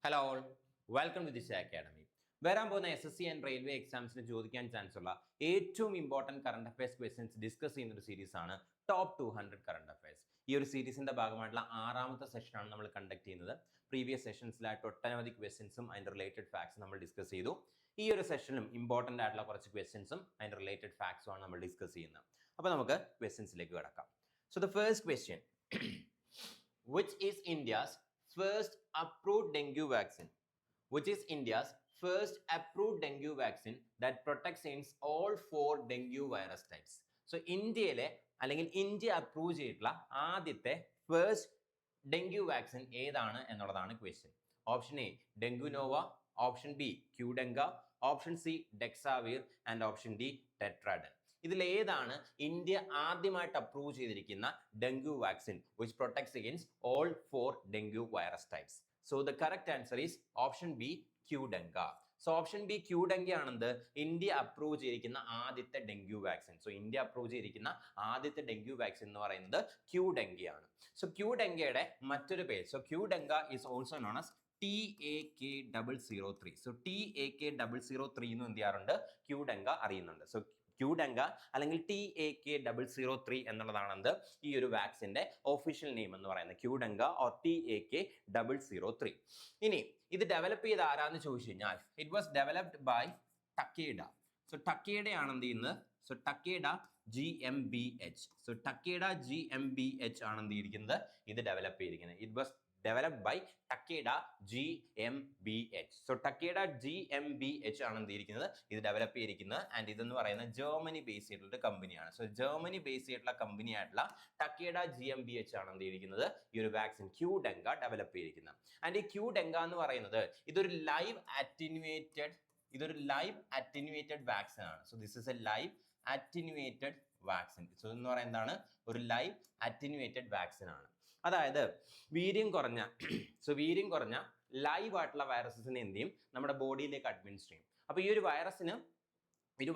Hello all, welcome to this academy. വരാൻ പോകുന്ന SSC and railway എക്സാംസിന് ചോദിക്കാൻ ചാൻസ് ഉള്ള ഏറ്റവും important current affairs questions discuss ചെയ്യുന്ന ഒരു സീരീസ് ആണ് ടോപ്പ് 200 കറണ്ട് അഫയേഴ്സ്. ഈ ഒരു സീരീസിന്റെ ഭാഗമായിട്ടുള്ള 6ാമത്തെ സെഷനാണ് നമ്മൾ കണ്ടക്ട് ചെയ്യുന്നത്. പ്രീവിയസ് സെഷൻസിലായിട്ട് ഒട്ടനവധി ക്വസ്റ്റ്യൻസും അതിൻ്റെ റിലേറ്റഡ് ഫാക്ട്സും നമ്മൾ ഡിസ്കസ് ചെയ്തു. ഈ ഒരു സെഷനിലും ഇമ്പോർട്ടൻ്റ് ആയിട്ടുള്ള കുറച്ച് ക്വസ്റ്റ്യൻസും അതിൻ്റെ റിലേറ്റഡ് ഫാക്ട്സും ആണ് നമ്മൾ ഡിസ്കസ് ചെയ്യുന്നത്. അപ്പോൾ നമുക്ക് ക്വസ്റ്റ്യൻസിലേക്ക് കിടക്കാം. So the first question, which is India's first approved dengue vaccine? Which is India's first approved dengue vaccine that protects against all 4 dengue virus types? So ഇന്ത്യയിലെ അല്ലെങ്കിൽ ഇന്ത്യ അപ്രൂവ് ചെയ്തിട്ടുള്ള ആദ്യത്തെ ഫസ്റ്റ് ഡെങ്കു വാക്സിൻ ഏതാണ് എന്നുള്ളതാണ് question. Option A Dengue Nova, option B Qdenga, option C ഡെക്സാവീർ and option D ടെട്രാഡൻ. ഇതിലേതാണ് India ആദ്യമായിട്ട് അപ്രൂവ് ചെയ്തിരിക്കുന്ന dengue vaccine which protects against all 4 dengue virus types? So the correct answer is option B, Qdenga. So option B Qdenga ആണെന്ന് India approve ചെയ്തിരിക്കുന്ന ആദ്യത്തെ dengue vaccine. So India approve ചെയ്തിരിക്കുന്ന ആദ്യത്തെ dengue vaccine എന്ന് പറയുന്നത് ക്യൂഡെങ്കയാണ്. So ക്യൂഡെങ്കയുടെ മറ്റൊരു പേര്, so Qdenga is also known as TAK003. So TAK003 എന്ന് എന്ത് ചെയ്യാറുണ്ട്, ക്യൂഡെങ്ക അറിയുന്നുണ്ട്. സോ ക്യൂഡെങ്ക അല്ലെങ്കിൽ TAK003 എന്നുള്ളതാണ് ഈ ഒരു വാക്സിന്റെ ഒഫീഷ്യൽ നെയിം എന്ന് പറയുന്നത്, ക്യൂഡെങ്ക ഓർ TAK003. ഇനി ഇത് ഡെവലപ്പ് ചെയ്ത് ആരാന്ന് ചോദിച്ചു കഴിഞ്ഞാൽ it was developed by Takeda. So Takeda ആണ് എന്ത് ചെയ്യുന്നത്, so Takeda GmbH. So Takeda GmbH ആണ് എന്ത് ചെയ്തിരിക്കുന്നത്, ഇത് ഡെവലപ്പ് ചെയ്തിരിക്കുന്നത്. It was developed by Takeda GmbH. So Takeda GmbH ആണ് എന്ത് ചെയ്തിരിക്കുന്നത്, ഇത് ഡെവലപ്പ് ചെയ്തിരിക്കുന്നത്. ആൻഡ് ഇതെന്ന് പറയുന്നത് ജർമ്മനി ബേസ് ചെയ്തിട്ടുള്ള കമ്പനിയാണ്. സോ ജർമ്മനി ബേസ് ചെയ്തിട്ടുള്ള കമ്പനി ആയിട്ടുള്ള Takeda GmbH ആണ് എന്ത് ചെയ്തിരിക്കുന്നത്, ഈ ഒരു വാക്സിൻ ക്യൂഡെങ്ക ഡെവലപ്പ് ചെയ്തിരിക്കുന്നത്. ആൻഡ് ഈ ക്യൂഡെങ്ക എന്ന് പറയുന്നത് ഇതൊരു ലൈവ് അറ്റിനുവേറ്റഡ് വാക്സിൻ ആണ്. So this is A live attenuated vaccine. So എന്ന് പറയുന്നത് എന്താണ്, ഒരു ലൈവ് അറ്റിനുവേറ്റഡ് വാക്സിൻ ആണ്. അതായത് വീര്യം കുറഞ്ഞ ലൈവ് ആയിട്ടുള്ള വൈറസസിനെ എന്ത് ചെയ്യും, നമ്മുടെ ബോഡിയിലേക്ക് അഡ്മിനിസ്റ്റർ ചെയ്യും. അപ്പൊ ഈ ഒരു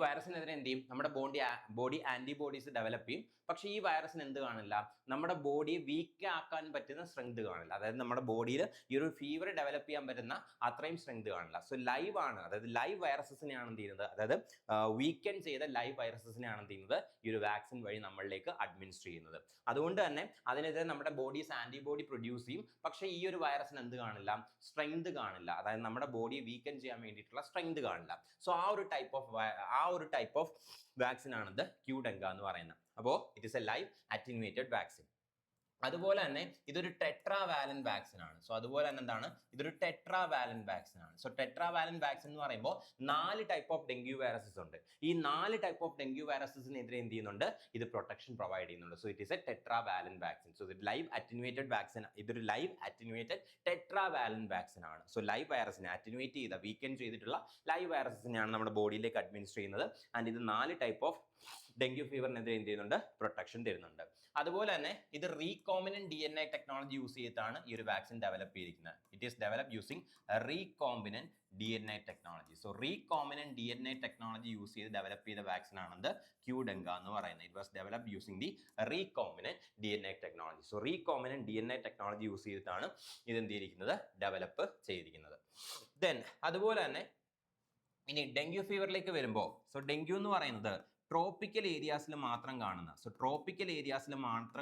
വൈറസിനെതിരെ എന്ത് ചെയ്യും, നമ്മുടെ ബോഡി ആന്റിബോഡീസ് ഡെവലപ്പ് ചെയ്യും. പക്ഷെ ഈ വൈറസിന് എന്ത് കാണില്ല, നമ്മുടെ ബോഡിയെ വീക്ക് ആക്കാൻ പറ്റുന്ന സ്ട്രെങ്ത് കാണില്ല. അതായത് നമ്മുടെ ബോഡിയിൽ ഈ ഒരു ഫീവർ ഡെവലപ്പ് ചെയ്യാൻ പറ്റുന്ന അത്രയും സ്ട്രെങ്ത് കാണില്ല. സോ ലൈവ് ആണ്, അതായത് ലൈവ് വൈറസസിനെയാണ് എന്ത് ചെയ്യുന്നത്, അതായത് വീക്കൻ ചെയ്ത ലൈവ് വൈറസസിനെയാണ് എന്ത് ചെയ്യുന്നത്, ഈ ഒരു വാക്സിൻ വഴി നമ്മളിലേക്ക് അഡ്മിനിസ്റ്റർ ചെയ്യുന്നത്. അതുകൊണ്ട് തന്നെ അതിനെതിരെ നമ്മുടെ ബോഡീസ് ആന്റിബോഡി പ്രൊഡ്യൂസ് ചെയ്യും. പക്ഷേ ഈ ഒരു വൈറസിന് എന്ത് കാണില്ല, സ്ട്രെങ്ത് കാണില്ല. അതായത് നമ്മുടെ ബോഡിയെ വീക്കൻ ചെയ്യാൻ വേണ്ടിയിട്ടുള്ള സ്ട്രെങ്ത് കാണില്ല. സോ ആ ഒരു ടൈപ്പ് ഓഫ് വാക്സിൻ ആണിത് ക്യൂഡെങ്ക എന്ന് പറയുന്നത്. അപ്പോൾ it is A live attenuated vaccine. അതുപോലെ തന്നെ ഇതൊരു ടെട്രാവാലന്റ് വാക്സിൻ ആണ്. സോ അതുപോലെ തന്നെ എന്താണ്, ഇതൊരു ടെട്രാവാലന്റ് വാക്സിൻ ആണ്. സോ ടെട്രാവാലന്റ് വാക്സിൻ എന്ന് പറയുമ്പോൾ 4 ടൈപ്പ് ഓഫ് ഡെങ്കു വൈറസസ് ഉണ്ട്. ഈ 4 ടൈപ്പ് ഓഫ് ഡെങ്കു വൈറസസിനെതിരെ എന്ത് ചെയ്യുന്നുണ്ട്, ഇത് പ്രൊട്ടക്ഷൻ പ്രൊവൈഡ് ചെയ്യുന്നുണ്ട്. So it is a tetravalent vaccine. So ഇത് ലൈവ് അറ്റിനുവേറ്റഡ് വാക്സിൻ, ഇതൊരു ലൈവ് അറ്റിനുവേറ്റഡ് ടെട്രാവാലന്റ് വാക്സിൻ ആണ്. സോ ലൈവ് വൈറസിനെ അറ്റിനുവേറ്റ് ചെയ്ത വീക്കൻ ചെയ്തിട്ടുള്ള ലൈവ് വൈറസസിനെയാണ് നമ്മുടെ ബോഡിയിലേക്ക് അഡ്മിനിസ്റ്റർ ചെയ്യുന്നത്. ആൻഡ് ഇത് 4 ടൈപ്പ് ഓഫ് ഡെങ്കു ഫീവറിനെതിരെ എന്ത് ചെയ്യുന്നുണ്ട്, പ്രൊട്ടക്ഷൻ തരുന്നുണ്ട്. അതുപോലെ തന്നെ ഇത് റീകോംബിനന്റ് DNA ടെക്നോളജി യൂസ് ചെയ്തിട്ടാണ് ഈ ഒരു വാക്സിൻ ഡെവലപ്പ് ചെയ്തിരിക്കുന്നത്. It is develop using recombinant DNA technology. So recombinant DNA technology use ചെയ്ത് ഡെവലപ്പ് ചെയ്ത വാക്സിൻ ആണെന്ന് ക്യൂഡെങ്ക എന്ന് പറയുന്നത്. It was develop using the recombinant DNA technology. So recombinant DNA technology use ചെയ്തിട്ടാണ് ഇത് എന്ത് ചെയ്തിരിക്കുന്നത്, ഡെവലപ്പ് ചെയ്തിരിക്കുന്നത്. ദെൻ അതുപോലെ തന്നെ ഇനി ഡെങ്കു ഫീവറിലേക്ക് വരുമ്പോൾ, സോ ഡെങ്കു എന്ന് പറയുന്നത് ട്രോപ്പിക്കൽ ഏരിയാസിൽ മാത്രം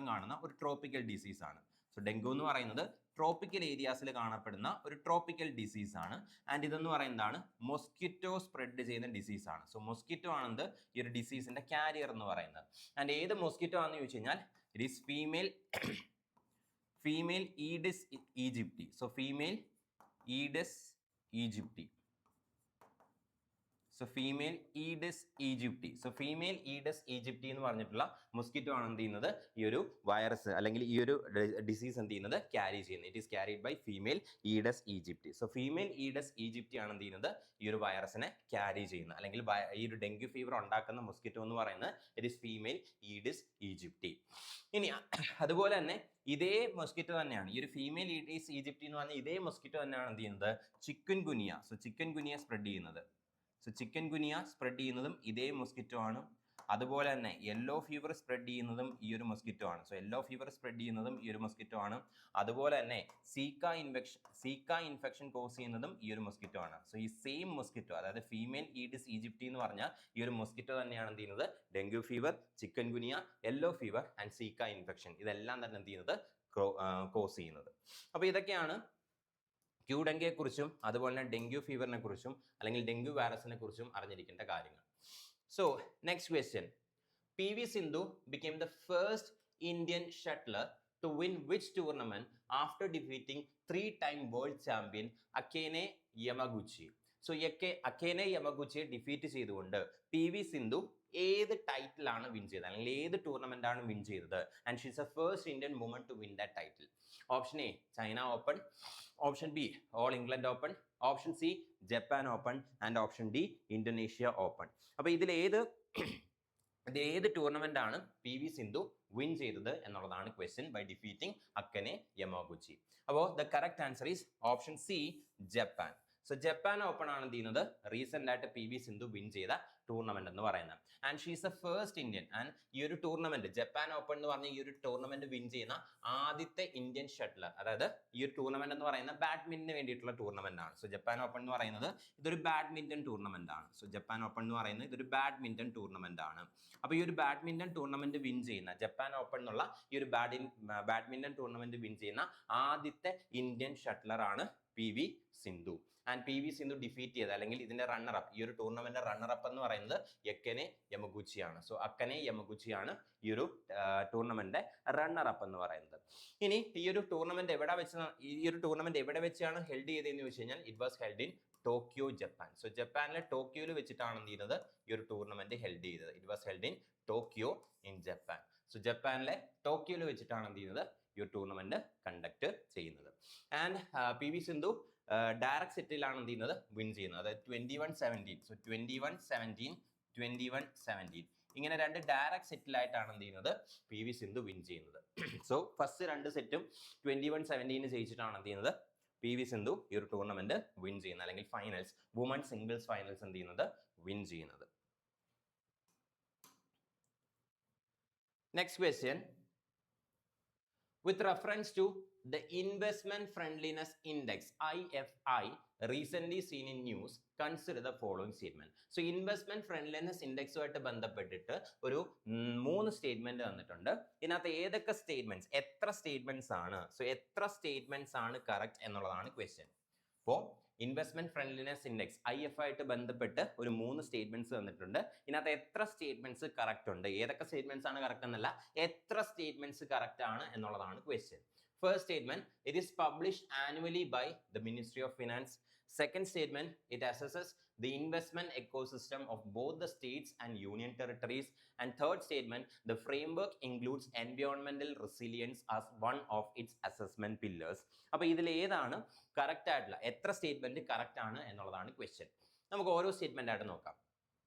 കാണുന്ന ഒരു ട്രോപ്പിക്കൽ ഡിസീസ് ആണ്. സോ ഡെങ്കു എന്ന് പറയുന്നത് ട്രോപ്പിക്കൽ ഏരിയാസിൽ കാണപ്പെടുന്ന ഒരു ട്രോപ്പിക്കൽ ഡിസീസ് ആണ്. ആൻഡ് ഇതെന്ന് പറയുന്നതാണ് മൊസ്കിറ്റോ സ്പ്രെഡ് ചെയ്യുന്ന ഡിസീസ് ആണ്. സോ മൊസ്കിറ്റോ ആണെന്ന് ഈ ഒരു ഡിസീസിന്റെ കാരിയർ എന്ന് പറയുന്നത്. ആൻഡ് ഏത് മൊസ്കിറ്റോ ആണെന്ന് ചോദിച്ചു കഴിഞ്ഞാൽ it is female Aedes aegypti. So female Aedes aegypti. So female Aedes aegypti എന്ന് പറഞ്ഞിട്ടുള്ള മൊസ്കിറ്റോ ആണ് എന്ത് ചെയ്യുന്നത്, ഈ ഒരു വൈറസ് അല്ലെങ്കിൽ ഈ ഒരു ഡിസീസ് എന്ത് ചെയ്യുന്നത്, ക്യാരി ചെയ്യുന്നത്. It is carried by female Aedes aegypti. So female Aedes aegypti ആണ് എന്ത് ചെയ്യുന്നത്, ഈ ഒരു വൈറസിനെ ക്യാരി ചെയ്യുന്നത്. അല്ലെങ്കിൽ ഈ ഒരു ഡെങ്കു ഫീവർ ഉണ്ടാക്കുന്ന മൊസ്കിറ്റോ എന്ന് പറയുന്നത് it is female Aedes aegypti. ഇനി അതുപോലെ തന്നെ ഇതേ മൊസ്കിറ്റോ തന്നെയാണ്, ഈ ഒരു ഫീമെയിൽ ഈഡിസ് ഈജിപ്റ്റി എന്ന് പറഞ്ഞാൽ ഇതേ മൊസ്കിറ്റോ തന്നെയാണ് എന്ത് ചെയ്യുന്നത്, ചിക്കൻ ഗുനിയ സ്പ്രെഡ് ചെയ്യുന്നത്. സോ ചിക്കൻ ഗുനിയ സ്പ്രെഡ് ചെയ്യുന്നതും ഇതേ മൊസ്കിറ്റോ ആണ്. അതുപോലെ തന്നെ യെല്ലോ ഫീവർ സ്പ്രെഡ് ചെയ്യുന്നതും ഈ ഒരു മൊസ്കിറ്റോ ആണ്. സോ യെല്ലോ ഫീവർ സ്പ്രെഡ് ചെയ്യുന്നതും ഈ ഒരു മൊസ്കിറ്റോ ആണ്. അതുപോലെ തന്നെ സീക്ക ഇൻഫെക്ഷൻ കോസ് ചെയ്യുന്നതും ഈ ഒരു മൊസ്കിറ്റോ ആണ്. സോ ഈ സെയിം മൊസ്കിറ്റോ, അതായത് ഫീമെയിൽ ഈഡിസ് ഈജിപ്തി എന്ന് പറഞ്ഞ ഈ ഒരു മൊസ്കിറ്റോ തന്നെയാണ് എന്ത് ചെയ്യുന്നത്, dengue fever, chikungunya, yellow fever and Zika infection ഇതെല്ലാം തന്നെ എന്ത് ചെയ്യുന്നത്, കോസ് ചെയ്യുന്നത്. അപ്പോൾ ഇതൊക്കെയാണ് ക്യൂഡെങ്കയെ കുറിച്ചും അതുപോലെ തന്നെ ഡെങ്കു ഫീവറിനെ കുറിച്ചും അല്ലെങ്കിൽ ഡെങ്കു വൈറസിനെ കുറിച്ചും അറിഞ്ഞിരിക്കേണ്ട കാര്യങ്ങൾ. So next question, PV Sindhu became the first Indian shuttler to win which tournament after defeating 3-time world champion Akane Yamaguchi? So Akane Yamaguchiയെ ഡിഫീറ്റ് ചെയ്തുകൊണ്ട് PV സിന്ധു ഏത് ടൈറ്റിലാണ് വിൻ ചെയ്തത് അല്ലെങ്കിൽ ഏത് ടൂർണമെന്റ് ആണ് വിൻ ചെയ്തത്? And she's a first Indian woman to win that title. Option A China open, option B all England open, option C Japan open and option D Indonesia open. അപ്പോൾ ഇതിൽ ഏത് tournament ആണ് PV Sindhu win ചെയ്തത് എന്നുള്ളതാണ് question, by defeating അക്കനെ Yamaguchi. അപ്പോൾ the correct answer is option C Japan. So Japan open ആണ് എന്ത് ചെയ്യുന്നത്, റീസെന്റ് ആയിട്ട് PV സിന്ധു വിൻ ചെയ്ത ടൂർണമെന്റ് എന്ന് പറയുന്നത്. And she's a first Indian, and ഈ ഒരു ടൂർണമെന്റ് ജപ്പാൻ ഓപ്പൺ എന്ന് പറഞ്ഞ ഈ ഒരു ടൂർണമെന്റ് വിൻ ചെയ്യുന്ന ആദ്യത്തെ ഇന്ത്യൻ ഷട്ടിലർ. അതായത് ഈ ഒരു ടൂർണമെന്റ് എന്ന് പറയുന്ന ബാഡ്മിന്റന് വേണ്ടിയിട്ടുള്ള ടൂർണമെന്റ് ആണ്. സോ ജപ്പാൻ ഓപ്പൺ എന്ന് പറയുന്നത് ഇതൊരു ബാഡ്മിന്റൺ ടൂർണമെന്റ് ആണ്. സോ ജപ്പാൻ ഓപ്പൺ എന്ന് പറയുന്നത് ഇതൊരു ബാഡ്മിന്റൺ ടൂർണമെന്റ് ആണ്. അപ്പോൾ ഈ ഒരു ബാഡ്മിന്റൺ ടൂർണമെന്റ് വിൻ ചെയ്യുന്ന, ജപ്പാൻ ഓപ്പൺ എന്നുള്ള ഈ ഒരു ബാഡ്മിന്റൺ ടൂർണമെന്റ് വിൻ ചെയ്യുന്ന ആദ്യത്തെ ഇന്ത്യൻ ഷട്ടിലർ ആണ് PV Sindhu. And PV Sindhu defeat ചെയ്ത അല്ലെങ്കിൽ ഇതിന്റെ റണ്ണറപ്പ്, ഈ ഒരു ടൂർണമെന്റ് റണ്ണറപ്പ് എന്ന് പറയുന്നത് അക്കനെ യമഗുച്ചിയാണ്. സോ അക്കനെ യമഗുച്ചിയാണ് ഈ ഒരു ടൂർണമെന്റ് റണ്ണറപ്പ് എന്ന് പറയുന്നത്. ഇനി ഈ ഒരു ടൂർണമെന്റ് എവിടെ വെച്ചാണ് ഹെൽഡ് ചെയ്തതെന്ന് ചോദിച്ചു കഴിഞ്ഞാൽ it was held in Tokyo, Japan. So ജപ്പാനിലെ ടോക്കിയോയിൽ വെച്ചിട്ടാണ് എന്ത് ചെയ്യുന്നത്, ഈ ഒരു ടൂർണമെന്റ് ഹെൽഡ് ചെയ്തത്. It was held in Tokyo in Japan. So ജപ്പാനിലെ ടോക്കിയോയിൽ വെച്ചിട്ടാണ് എന്ത് ചെയ്യുന്നത്, ഈ ഒരു ടൂർണമെന്റ് കണ്ടക്ട് ചെയ്യുന്നത്. ആൻഡ് PV സിന്ധു ഡയറക്ട് സെറ്റിലാണ് എന്ത് ചെയ്യുന്നത്, വിൻ ചെയ്യുന്നത്. അതായത് 21-17. സോ 21-17, 21-17 ഇങ്ങനെ രണ്ട് ഡയറക്ട് സെറ്റിലായിട്ടാണ് എന്ത് ചെയ്യുന്നത്, PV സിന്ധു വിൻ ചെയ്യുന്നത്. സോ ഫസ്റ്റ് രണ്ട് സെറ്റും 21-17 ജയിച്ചിട്ടാണ് എന്ത് ചെയ്യുന്നത്, PV സിന്ധു ഈ ഒരു ടൂർണമെന്റ് വിൻ ചെയ്യുന്നത്, അല്ലെങ്കിൽ ഫൈനൽസ്, വുമൺ സിംഗിൾസ് ഫൈനൽസ് എന്ത് ചെയ്യുന്നത്, വിൻ ചെയ്യുന്നത്. Next question, with reference to the Investment Friendliness Index IFI recently seen in news, consider the following statement. So Investment Friendliness Index ആയിട്ട് ബന്ധപ്പെട്ടിട്ട് ഒരു 3 സ്റ്റേറ്റ്മെന്റ് തന്നിട്ടുണ്ട്. ഇതിനകത്ത് ഏതൊക്കെ സ്റ്റേറ്റ്മെന്റ്സ്, എത്ര സ്റ്റേറ്റ്മെന്റ്സ് ആണ്, സോ എത്ര സ്റ്റേറ്റ്മെന്റ്സ് ആണ് കറക്റ്റ് എന്നുള്ളതാണ് ക്വസ്റ്റ്യൻ. അപ്പോൾ ഇൻവെസ്റ്റ്മെന്റ് ഫ്രണ്ട്ലിനെസ് ഇൻഡെക്സ് IFI ആയിട്ട് ബന്ധപ്പെട്ട് ഒരു 3 സ്റ്റേറ്റ്മെന്റ്സ് തന്നിട്ടുണ്ട്. ഇതിനകത്ത് എത്ര സ്റ്റേറ്റ്മെന്റ്സ് കറക്റ്റ് ഉണ്ട്, ഏതൊക്കെ സ്റ്റേറ്റ്മെന്റ്സ് ആണ് കറക്റ്റ് എന്നല്ല, എത്ര സ്റ്റേറ്റ്മെന്റ്സ് കറക്റ്റ് ആണ് എന്നുള്ളതാണ് question. First statement, it is published annually by the Ministry of Finance. Second statement, it assesses the investment ecosystem of both the states and union territories. And third statement, the framework includes environmental resilience as one of its assessment pillars. അപ്പോൾ ഇതിൽ ഏതാണ് correct ആയിട്ടുള്ള, എത്ര statement correct ആണ് എന്നുള്ളതാണ് question. നമുക്ക് ഓരോ statement ആയിട്ട് നോക്കാം.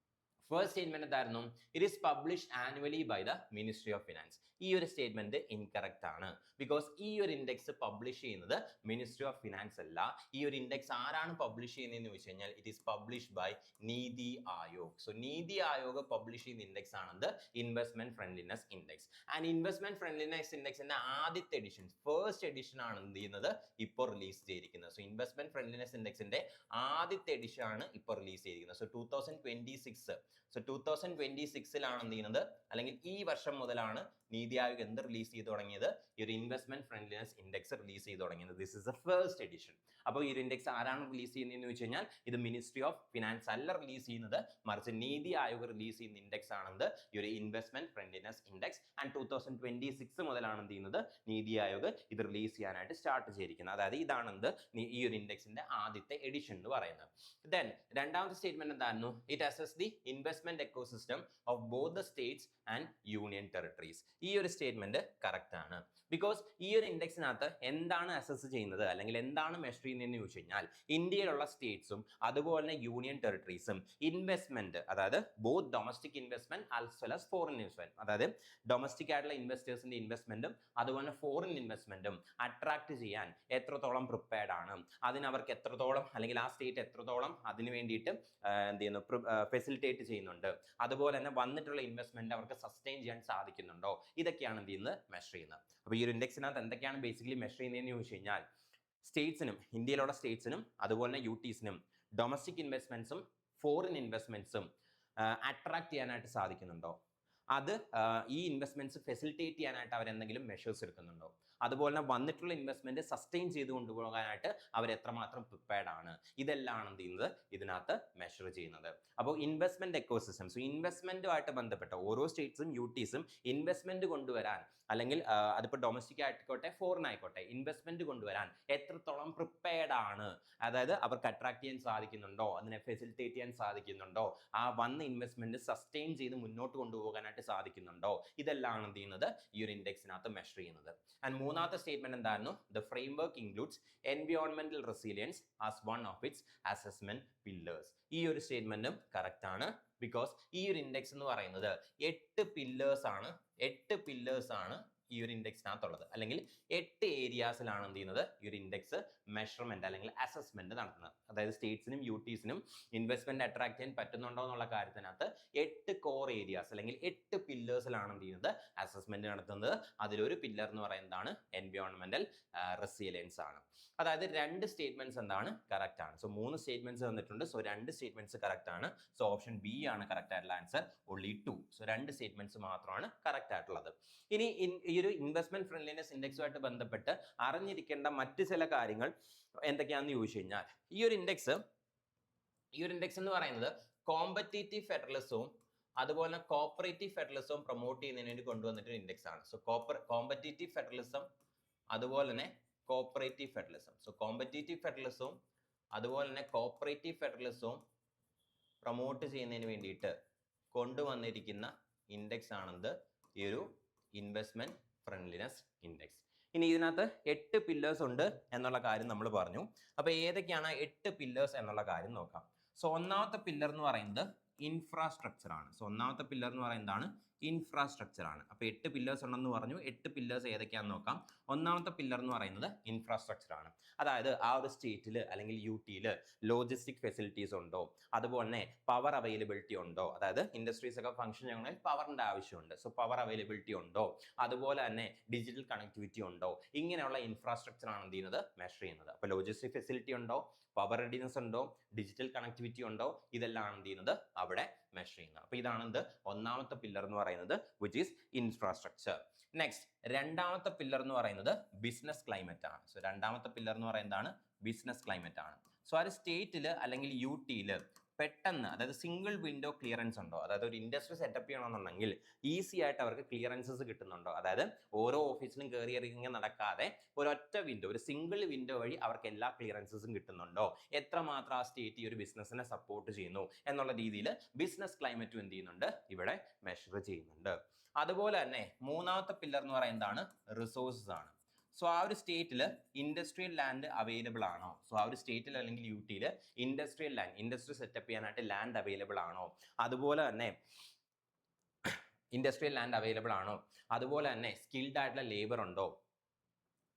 ഫസ്റ്റ് സ്റ്റേറ്റ്മെന്റ് എന്തായിരുന്നു, it is published annually by the ministry of finance. ഈ ഒരു സ്റ്റേറ്റ്മെന്റ് ഇൻകറക്റ്റ് ആണ്. ബിക്കോസ് ഈ ഒരു ഇൻഡെക്സ് പബ്ലിഷ് ചെയ്യുന്നത് മിനിസ്ട്രി ഓഫ് ഫിനാൻസ് അല്ല. ഈ ഒരു ഇൻഡെക്സ് ആരാണ് പബ്ലിഷ് ചെയ്യുന്നതെന്ന് ചോദിച്ചു കഴിഞ്ഞാൽ ഇറ്റ് ഈസ് പബ്ലിഷ്ഡ് ബൈ നീതി ആയോഗ്. സോ നീതി ആയോഗ് പബ്ലിഷ് ചെയ്യുന്ന ഇൻഡെക്സ് ആണത് investment friendliness index. And investment friendliness ഇൻഡെക്സിന്റെ ആദ്യത്തെ എഡിഷൻ, ഫസ്റ്റ് എഡിഷൻ ആണ് എന്ത് ചെയ്യുന്നത്, ഇപ്പോൾ റിലീസ് ചെയ്തിരിക്കുന്നത്. സോ ഇൻവെസ്റ്റ്മെന്റ് ഫ്രണ്ട്ലിനെസ് ഇൻഡെക്സിന്റെ ആദ്യത്തെ എഡിഷൻ ആണ് ഇപ്പോൾ റിലീസ് ചെയ്തിരിക്കുന്നത്. സോ 2026. സോ 2026ലാണ് എന്ത് ചെയ്യുന്നത്, അല്ലെങ്കിൽ ഈ വർഷം മുതലാണ് നീതി ആയോഗ് എന്ത് റിലീസ് ചെയ്ത് തുടങ്ങിയത്, ഈ ഒരു ഇൻവെസ്റ്റ്മെന്റ് ഫ്രണ്ട്ലിനെസ് ഇൻഡെക്സ് റിലീസ് ചെയ്ത് തുടങ്ങിയത്. This is the first edition. അപ്പോൾ ഈ ഒരു ഇൻഡെക്സ് ആരാണ് റിലീസ് ചെയ്യുന്നതെന്ന് വെച്ച് കഴിഞ്ഞാൽ ഇത് മിനിസ്ട്രി ഓഫ് ഫിനാൻസ് അല്ല റിലീസ് ചെയ്യുന്നത്, മറിച്ച് നീതി ആയോഗ് റിലീസ് ചെയ്യുന്ന ഇൻഡെക്സ് ആണെന്ത്, ഈ ഒരു ഇൻവെസ്റ്റ്മെന്റ് ഫ്രണ്ട്ലിനെസ് ഇൻഡെക്സ്. ആൻഡ് 2026 മുതലാണ് എന്ത് ചെയ്യുന്നത്, നീതി ആയോഗ് ഇത് റിലീസ് ചെയ്യാനായിട്ട് സ്റ്റാർട്ട് ചെയ്തിരിക്കുന്നത്. അതായത് ഇതാണെന്ത്, ഈ ഒരു ഇൻഡെക്സിന്റെ ആദ്യത്തെ എഡിഷൻ എന്ന് പറയുന്നത്. ദെൻ രണ്ടാമത്തെ സ്റ്റേറ്റ്മെന്റ് എന്തായിരുന്നു, it assess the investment ecosystem of both the states and union territories. ഈ ഒരു സ്റ്റേറ്റ്മെന്റ് കറക്റ്റ് ആണ്. ബിക്കോസ് ഈ ഒരു ഇൻഡെക്സിനകത്ത് എന്താണ് അസസ് ചെയ്യുന്നത് അല്ലെങ്കിൽ എന്താണ് മെഷർ ചെയ്യുന്നതെന്ന് ചോദിച്ചു കഴിഞ്ഞാൽ ഇന്ത്യയിലുള്ള സ്റ്റേറ്റ്സും അതുപോലെ തന്നെ യൂണിയൻ ടെറിട്ടറീസും ഇൻവെസ്റ്റ്മെന്റ്, അതായത് both domestic investment as well as foreign investment, അതായത് ഡൊമസ്റ്റിക് ആയിട്ടുള്ള ഇൻവെസ്റ്റേഴ്സിന്റെ ഇൻവെസ്റ്റ്മെന്റും അതുപോലെ ഫോറിൻ ഇൻവെസ്റ്റ്മെന്റും അട്രാക്ട് ചെയ്യാൻ എത്രത്തോളം പ്രിപ്പയർഡ് ആണ്, അതിന് അവർക്ക് എത്രത്തോളം അല്ലെങ്കിൽ ആ സ്റ്റേറ്റ് എത്രത്തോളം അതിന് വേണ്ടിയിട്ട് എന്ത് ചെയ്യുന്നു, ഫെസിലിറ്റേറ്റ് ചെയ്യുന്നുണ്ട്, അതുപോലെ തന്നെ വന്നിട്ടുള്ള ഇൻവെസ്റ്റ്മെന്റ് അവർക്ക് സസ്റ്റെയിൻ ചെയ്യാൻ സാധിക്കുന്നുണ്ടോ, ഇതൊക്കെയാണ് എന്ത് ചെയ്യുന്നത്, മെഷർ ചെയ്യുന്നത്. അപ്പോൾ ഈ ഒരു ഇൻഡെക്സിനകത്ത് എന്തൊക്കെയാണ് ബേസിക്കലി മെഷർ ചെയ്യുന്നതെന്ന് ചോദിച്ചു കഴിഞ്ഞാൽ സ്റ്റേറ്റ്സിനും, ഇന്ത്യയിലുള്ള സ്റ്റേറ്റ്സിനും അതുപോലെ തന്നെ യൂട്ടീസിനും ഡൊമസ്റ്റിക് ഇൻവെസ്റ്റ്മെന്റ്സും ഫോറിൻ ഇൻവെസ്റ്റ്മെന്റ്സും അട്രാക്ട് ചെയ്യാനായിട്ട് സാധിക്കുന്നുണ്ടോ, അത് ഈ ഇൻവെസ്റ്റ്മെന്റ്സ് ഫെസിലിറ്റേറ്റ് ചെയ്യാനായിട്ട് അവർ എന്തെങ്കിലും മെഷേഴ്സ് എടുക്കുന്നുണ്ടോ, അതുപോലെ തന്നെ വന്നിട്ടുള്ള ഇൻവെസ്റ്റ്മെന്റ് സസ്റ്റെയിൻ ചെയ്ത് കൊണ്ടുപോകാനായിട്ട് അവർ എത്രമാത്രം പ്രിപ്പയർഡ് ആണ്, ഇതെല്ലാം എന്ത് ചെയ്യുന്നത് ഇതിനകത്ത് മെഷർ ചെയ്യുന്നത്. അപ്പോൾ ഇൻവെസ്റ്റ്മെന്റ് എക്കോസിസ്റ്റം, സോ ഇൻവെസ്റ്റ്മെന്റുമായിട്ട് ബന്ധപ്പെട്ട ഓരോ സ്റ്റേറ്റ്സും യൂട്ടീസും ഇൻവെസ്റ്റ്മെന്റ് കൊണ്ടുവരാൻ അല്ലെങ്കിൽ അതിപ്പോൾ ഡൊമസ്റ്റിക് ആയിക്കോട്ടെ ഫോറിൻ ആയിക്കോട്ടെ ഇൻവെസ്റ്റ്മെന്റ് കൊണ്ടുവരാൻ എത്രത്തോളം പ്രിപ്പയർഡ് ആണ്, അതായത് അവർക്ക് അട്രാക്ട് ചെയ്യാൻ സാധിക്കുന്നുണ്ടോ, അതിനെ ഫെസിലിറ്റേറ്റ് ചെയ്യാൻ സാധിക്കുന്നുണ്ടോ, ആ വന്ന ഇൻവെസ്റ്റ്മെന്റ് സസ്റ്റെയിൻ ചെയ്ത് മുന്നോട്ട് കൊണ്ടുപോകാനായിട്ട് സാധിക്കുന്നുണ്ടോ, ഇതെല്ലാം എന്ത് ചെയ്യുന്നത് ഈ ഒരു ഇൻഡെക്സിനകത്ത് മെഷർ ചെയ്യുന്നത്. ആൻഡ് മൂന്നാമത്തെ സ്റ്റേറ്റ്മെന്റ് എന്തായിരുന്നു, ദ ഫ്രെയിംവർക്ക് ഇൻക്ലൂഡ്സ് എൻവയോൺമെന്റൽ resilience as one of its assessment pillars. ഈ ഒരു സ്റ്റേറ്റ്മെന്റും കറക്റ്റ് ആണ്. ബിക്കോസ് ഈ ഒരു ഇൻഡെക്സ് എന്ന് പറയുന്നത് 8 പില്ലേഴ്സ് ആണ് ഈ ഒരു ഇൻഡെക്സിനകത്തുള്ളത്, അല്ലെങ്കിൽ 8 ഏരിയാസിലാണ് എന്ത് ചെയ്യുന്നത് ഈ ഒരു ഇൻഡെക്സ് മെഷർമെന്റ് അല്ലെങ്കിൽ അസസ്മെന്റ് നടത്തുന്നത്. അതായത് സ്റ്റേറ്റ്സിനും യൂട്ടീസിനും ഇൻവെസ്റ്റ്മെന്റ് അട്രാക്ട് ചെയ്യാൻ പറ്റുന്നുണ്ടോ എന്നുള്ള കാര്യത്തിനകത്ത് 8 കോർ ഏരിയാസ് അല്ലെങ്കിൽ 8 പില്ലേഴ്സിലാണ് എന്ത് ചെയ്യുന്നത് അസസ്മെന്റ് നടത്തുന്നത്. അതിലൊരു പില്ലർ എന്ന് പറയുന്നതാണ് എൻവയോൺമെന്റൽ റെസിലിയൻസ് ആണ്. അതായത് 2 സ്റ്റേറ്റ്മെന്റ്സ് എന്താണ് കറക്റ്റ് ആണ്. സോ 3 സ്റ്റേറ്റ്മെന്റ്സ് തന്നിട്ടുണ്ട്. സോ 2 സ്റ്റേറ്റ്മെന്റ്സ് കറക്റ്റ് ആണ്. സോ ഓപ്ഷൻ ബി ആണ് കറക്റ്റ് ആയിട്ടുള്ള ആൻസർ, ഓൺലി 2. സോ 2 സ്റ്റേറ്റ്മെന്റ്സ് മാത്രമാണ് കറക്റ്റ് ആയിട്ടുള്ളത്. ഇനി ഈ ഒരു ഇൻവെസ്റ്റ്മെന്റ് ഫ്രണ്ട്ലിനെസ് ഇൻഡെക്സുമായിട്ട് ബന്ധപ്പെട്ട് അറിഞ്ഞിരിക്കേണ്ട മറ്റ് ചില കാര്യങ്ങൾ എന്തൊക്കെയാണെന്ന് ചോദിച്ചു കഴിഞ്ഞാൽ ഈ ഒരു ഇൻഡെക്സ് എന്ന് പറയുന്നത് കോമ്പറ്റേറ്റീവ് ഫെഡറലിസവും അതുപോലെ കോപ്പറേറ്റീവ് ഫെഡറലിസവും പ്രൊമോട്ട് ചെയ്യുന്നതിന് വേണ്ടി കൊണ്ടുവന്നിട്ടൊരു ഇൻഡെക്സ് ആണ്. സോ കോമ്പറ്റേറ്റീവ് ഫെഡറലിസം അതുപോലെ തന്നെ കോപ്പറേറ്റീവ് ഫെഡറലിസം. സോ കോമ്പറ്റേറ്റീവ് ഫെഡറലിസവും അതുപോലെ തന്നെ കോപ്പറേറ്റീവ് ഫെഡറലിസവും പ്രൊമോട്ട് ചെയ്യുന്നതിന് വേണ്ടിയിട്ട് കൊണ്ടുവന്നിരിക്കുന്ന ഇൻഡെക്സ് ആണെന്ത് ഈ ഒരു ഇൻവെസ്റ്റ്മെന്റ് ഫ്രണ്ട്ലിനെസ് ഇൻഡെക്സ്. ഇനി ഇതിനകത്ത് 8 പില്ലേഴ്സ് ഉണ്ട് എന്നുള്ള കാര്യം നമ്മൾ പറഞ്ഞു. അപ്പൊ ഏതൊക്കെയാണ് 8 പില്ലേഴ്സ് എന്നുള്ള കാര്യം നോക്കാം. സോ ഒന്നാമത്തെ പില്ലർ എന്ന് പറയുന്നത് ഇൻഫ്രാസ്ട്രക്ചർ ആണ്. സോ ഒന്നാമത്തെ പില്ലർ എന്ന് പറയുന്നതാണ് ഇൻഫ്രാസ്ട്രക്ചർ ആണ്. അപ്പൊ 8 പില്ലേഴ്സ് ഉണ്ടെന്ന് പറഞ്ഞു. 8 പില്ലേഴ്സ് ഏതൊക്കെയാണെന്ന് നോക്കാം. ഒന്നാമത്തെ പില്ലർ എന്ന് പറയുന്നത് ഇൻഫ്രാസ്ട്രക്ചർ ആണ്. അതായത് ആ ഒരു സ്റ്റേറ്റിൽ അല്ലെങ്കിൽ യൂട്ടിയിൽ ലോജിസ്റ്റിക് ഫെസിലിറ്റീസ് ഉണ്ടോ, അതുപോലെ തന്നെ പവർ അവൈലബിലിറ്റി ഉണ്ടോ, അതായത് ഇൻഡസ്ട്രീസ് ഒക്കെ ഫംഗ്ഷൻ ചെയ്യണമെങ്കിൽ പവറിന്റെ ആവശ്യമുണ്ട്. സോ പവർ അവൈലബിലിറ്റി ഉണ്ടോ, അതുപോലെ തന്നെ ഡിജിറ്റൽ കണക്ടിവിറ്റി ഉണ്ടോ, ഇങ്ങനെയുള്ള ഇൻഫ്രാസ്ട്രക്ചർ ആണ് എന്ത് ചെയ്യുന്നത് മെഷർ ചെയ്യുന്നത്. അപ്പോൾ ലോജിസ്റ്റിക് ഫെസിലിറ്റി ഉണ്ടോ, പവർ റെഡിനെസ് ഉണ്ടോ, ഡിജിറ്റൽ കണക്ടിവിറ്റി ഉണ്ടോ, ഇതെല്ലാം എന്ത് ചെയ്യുന്നത് അവിടെ മെഷർ ചെയ്യുന്നത്. അപ്പോൾ ഇതാണ് എന്ത് ഒന്നാമത്തെ പില്ലർ എന്ന് പറയുന്നത്, വിച്ച് ഈസ് ഇൻഫ്രാസ്ട്രക്ചർ. നെക്സ്റ്റ് രണ്ടാമത്തെ പില്ലർ എന്ന് പറയുന്നത് ബിസിനസ് ക്ലൈമറ്റ് ആണ്. സോ രണ്ടാമത്തെ പില്ലർ എന്ന് പറയുന്നതാണ് ബിസിനസ് ക്ലൈമറ്റ് ആണ്. സോ ആ ഒരു സ്റ്റേറ്റിൽ അല്ലെങ്കിൽ യൂട്ടിയിൽ പെട്ടെന്ന്, അതായത് സിംഗിൾ വിൻഡോ ക്ലിയറൻസ് ഉണ്ടോ, അതായത് ഒരു ഇൻഡസ്ട്രി സെറ്റപ്പ് ചെയ്യണമെന്നുണ്ടെങ്കിൽ ഈസി ആയിട്ട് അവർക്ക് ക്ലിയറൻസസ് കിട്ടുന്നുണ്ടോ, അതായത് ഓരോ ഓഫീസിലും കയറി ഇറങ്ങി നടക്കാതെ ഒരൊറ്റ വിൻഡോ, ഒരു സിംഗിൾ വിൻഡോ വഴി അവർക്ക് എല്ലാ ക്ലിയറൻസസും കിട്ടുന്നുണ്ടോ, എത്രമാത്രം ആ സ്റ്റേറ്റ് ഈ ഒരു ബിസിനസ്സിനെ സപ്പോർട്ട് ചെയ്യുന്നു എന്നുള്ള രീതിയിൽ ബിസിനസ് ക്ലൈമറ്റും എന്ത് ചെയ്യുന്നുണ്ട് ഇവിടെ മെഷർ ചെയ്യുന്നുണ്ട്. അതുപോലെ തന്നെ മൂന്നാമത്തെ പില്ലർ എന്ന് പറയുന്നതാണ് റിസോഴ്സസ് ആണ്. സോ ആ ഒരു സ്റ്റേറ്റിൽ ഇൻഡസ്ട്രിയൽ ലാൻഡ് അവൈലബിൾ ആണോ, സോ ആ ഒരു സ്റ്റേറ്റിൽ അല്ലെങ്കിൽ യൂട്ടിയിൽ ഇൻഡസ്ട്രിയൽ ലാൻഡ്, ഇൻഡസ്ട്രി സെറ്റപ്പ് ചെയ്യാനായിട്ട് ലാൻഡ് അവൈലബിൾ ആണോ, അതുപോലെ തന്നെ ഇൻഡസ്ട്രിയൽ ലാൻഡ് അവൈലബിൾ ആണോ, അതുപോലെ തന്നെ സ്കിൽഡ് ആയിട്ടുള്ള ലേബർ ഉണ്ടോ,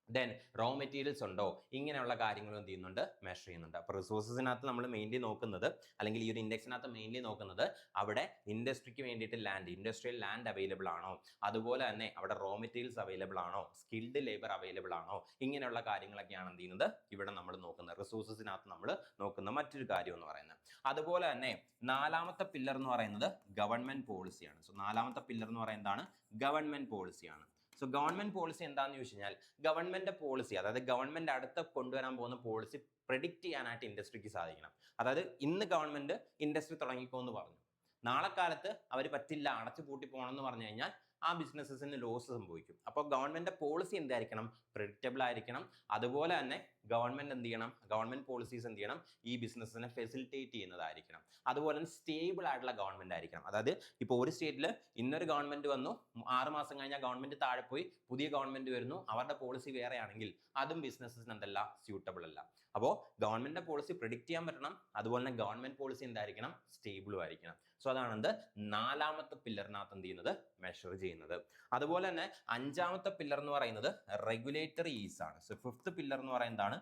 ദെൻ റോ മെറ്റീരിയൽസ് ഉണ്ടോ, ഇങ്ങനെയുള്ള കാര്യങ്ങൾ എന്ത് ചെയ്യുന്നുണ്ട് മെഷർ ചെയ്യുന്നുണ്ട്. അപ്പോൾ റിസോഴ്സസിനകത്ത് നമ്മൾ മെയിൻലി നോക്കുന്നത്, അല്ലെങ്കിൽ ഈ ഒരു ഇൻഡെക്സിനകത്ത് മെയിൻലി നോക്കുന്നത് അവിടെ ഇൻഡസ്ട്രിക്ക് വേണ്ടിയിട്ട് ലാൻഡ്, ഇൻഡസ്ട്രിയൽ ലാൻഡ് അവൈലബിൾ ആണോ, അതുപോലെ തന്നെ അവിടെ റോ മെറ്റീരിയൽസ് അവൈലബിൾ ആണോ, സ്കിൽഡ് ലേബർ അവൈലബിൾ ആണോ, ഇങ്ങനെയുള്ള കാര്യങ്ങളൊക്കെയാണ് എന്ത് ചെയ്യുന്നത് ഇവിടെ നമ്മൾ നോക്കുന്നത്. റിസോഴ്സസിനകത്ത് നമ്മൾ നോക്കുന്ന മറ്റൊരു കാര്യം എന്ന് പറയുന്നത്. അതുപോലെ തന്നെ നാലാമത്തെ പില്ലർ എന്ന് പറയുന്നത് ഗവൺമെന്റ് പോളിസിയാണ്. സോ നാലാമത്തെ പില്ലർ എന്ന് പറയുന്നതാണ് ഗവൺമെന്റ് പോളിസിയാണ്. സോ ഗവൺമെന്റ് പോളിസി എന്താണെന്ന് ചോദിച്ചു കഴിഞ്ഞാൽ ഗവൺമെന്റ് പോളിസി, അതായത് ഗവൺമെന്റ് അടുത്ത് കൊണ്ടുവരാൻ പോകുന്ന പോളിസി പ്രെഡിക്റ്റ് ചെയ്യാനായിട്ട് ഇൻഡസ്ട്രിക്ക് സാധിക്കണം. അതായത് ഇന്ന് ഗവൺമെന്റ് ഇൻഡസ്ട്രി തുടങ്ങിക്കോ എന്ന് പറഞ്ഞു, നാളെ കാലത്ത് അവർ പറ്റില്ല, അടച്ചു പൂട്ടി പോകണം എന്ന് പറഞ്ഞു കഴിഞ്ഞാൽ ആ ബിസിനസ്സിന് ലോസ് സംഭവിക്കും. അപ്പോൾ ഗവൺമെന്റ് പോളിസി എന്തായിരിക്കണം? പ്രെഡിക്റ്റബിൾ ആയിരിക്കണം. അതുപോലെ തന്നെ ഗവൺമെന്റ് എന്ത് ചെയ്യണം? ഗവൺമെന്റ് പോളിസീസ് എന്ത് ചെയ്യണം? ഈ ബിസിനസ്സിനെ ഫെസിലിറ്റേറ്റ് ചെയ്യുന്നതായിരിക്കണം. അതുപോലെ തന്നെ സ്റ്റേബിൾ ആയിട്ടുള്ള ഗവൺമെന്റ് ആയിരിക്കണം. അതായത് ഇപ്പോൾ ഒരു സ്റ്റേറ്റിൽ ഇന്നൊരു ഗവൺമെന്റ് വന്നു, 6 മാസം കഴിഞ്ഞാൽ ഗവൺമെന്റ് താഴെ പോയി പുതിയ ഗവൺമെന്റ് വരുന്നു, അവരുടെ പോളിസി വേറെ ആണെങ്കിൽ അതും ബിസിനസ്സിന് എന്തല്ല? സ്യൂട്ടബിൾ അല്ല. അപ്പോൾ ഗവൺമെന്റിന്റെ പോളിസി പ്രിഡിക്റ്റ് ചെയ്യാൻ പറ്റണം. അതുപോലെ തന്നെ ഗവൺമെന്റ് പോളിസി എന്തായിരിക്കണം? സ്റ്റേബിളും ആയിരിക്കണം. സോ അതാണ് എന്ത്? 4ാമത്തെ പില്ലറിനകത്ത് എന്ത് ചെയ്യുന്നത്? മെഷർ ചെയ്യുന്നത്. അതുപോലെ തന്നെ 5ാമത്തെ പില്ലർ എന്ന് പറയുന്നത് റെഗുലേറ്ററി ഈസ് ആണ്. സോ 5th പില്ലർ എന്ന് പറയുന്നതാണ്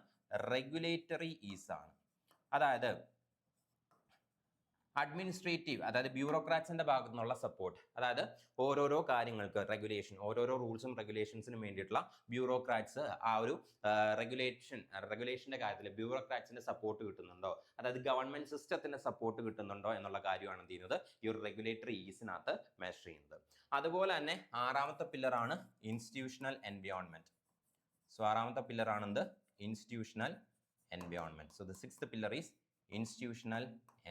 റെഗുലേറ്ററി ഈസ് ആണ്. അതായത് അഡ്മിനിസ്ട്രേറ്റീവ്, അതായത് ബ്യൂറോക്രാറ്റ്സിന്റെ ഭാഗത്തു നിന്നുള്ള സപ്പോർട്ട്. അതായത് ഓരോരോ കാര്യങ്ങൾക്ക് റെഗുലേഷൻ, ഓരോരോ റൂൾസും റെഗുലേഷൻസിനും വേണ്ടിയിട്ടുള്ള ബ്യൂറോക്രാറ്റ്സ് ആ ഒരു റെഗുലേഷന്റെ കാര്യത്തിൽ ബ്യൂറോക്രാറ്റ്സിന്റെ സപ്പോർട്ട് കിട്ടുന്നുണ്ടോ, അതായത് ഗവൺമെന്റ് സിസ്റ്റത്തിന്റെ സപ്പോർട്ട് കിട്ടുന്നുണ്ടോ എന്നുള്ള കാര്യമാണ് എന്ത് ചെയ്യുന്നത്? ഈ ഒരു റെഗുലേറ്ററി ഈസിനകത്ത് മെഷർ ചെയ്യുന്നത്. അതുപോലെ തന്നെ 6ാമത്തെ പില്ലറാണ് ഇൻസ്റ്റിറ്റ്യൂഷണൽ എൻവയോൺമെന്റ്. സോ 6ാമത്തെ പില്ലറാണ് എന്ത്? Institutional environment. So the 6th pillar is institutional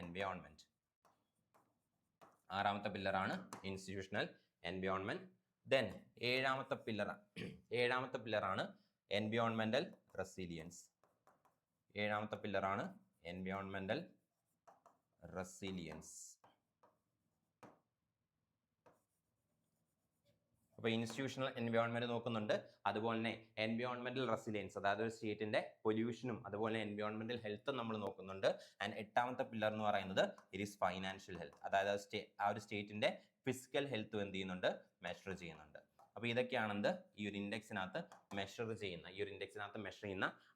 environment. 6ാമത്തെ പില്ലറാണ് ഇൻസ്റ്റിറ്റ്യൂഷണൽ എൻവയോൺമെന്റ്. ദെൻ 7ാമത്തെ പില്ലറാണ് എൻവയോൺമെന്റൽ റെസിലിയൻസ്. 7ാമത്തെ പില്ലറാണ് എൻവയോൺമെന്റൽ റെസിലിയൻസ്. അപ്പോൾ ഇൻസ്റ്റിറ്റ്യൂഷണൽ എൻവയോൺമെന്റ് നോക്കുന്നുണ്ട്. അതുപോലെ തന്നെ എൻവയോൺമെന്റൽ റെസിലിയൻസ്, അതായത് ഒരു സ്റ്റേറ്റിന്റെ പൊല്യൂഷനും അതുപോലെ എൻവയോൺമെന്റൽ ഹെൽത്തും നമ്മൾ നോക്കുന്നുണ്ട്. ആൻഡ് 8ാമത്തെ പില്ലർ എന്ന് പറയുന്നത് ഇറ്റ് ഈസ് ഫൈനാൻഷ്യൽ ഹെൽത്ത്, അതായത് ആ ഒരു സ്റ്റേറ്റിന്റെ ഫിസിക്കൽ ഹെൽത്ത് എന്ത് ചെയ്യുന്നുണ്ട്? മെഷർ ചെയ്യുന്നുണ്ട്. അപ്പോൾ ഇതൊക്കെയാണ് എന്ത്? ഈ ഒരു ഇൻഡെക്സിനകത്ത് മെഷർ ചെയ്യുന്ന,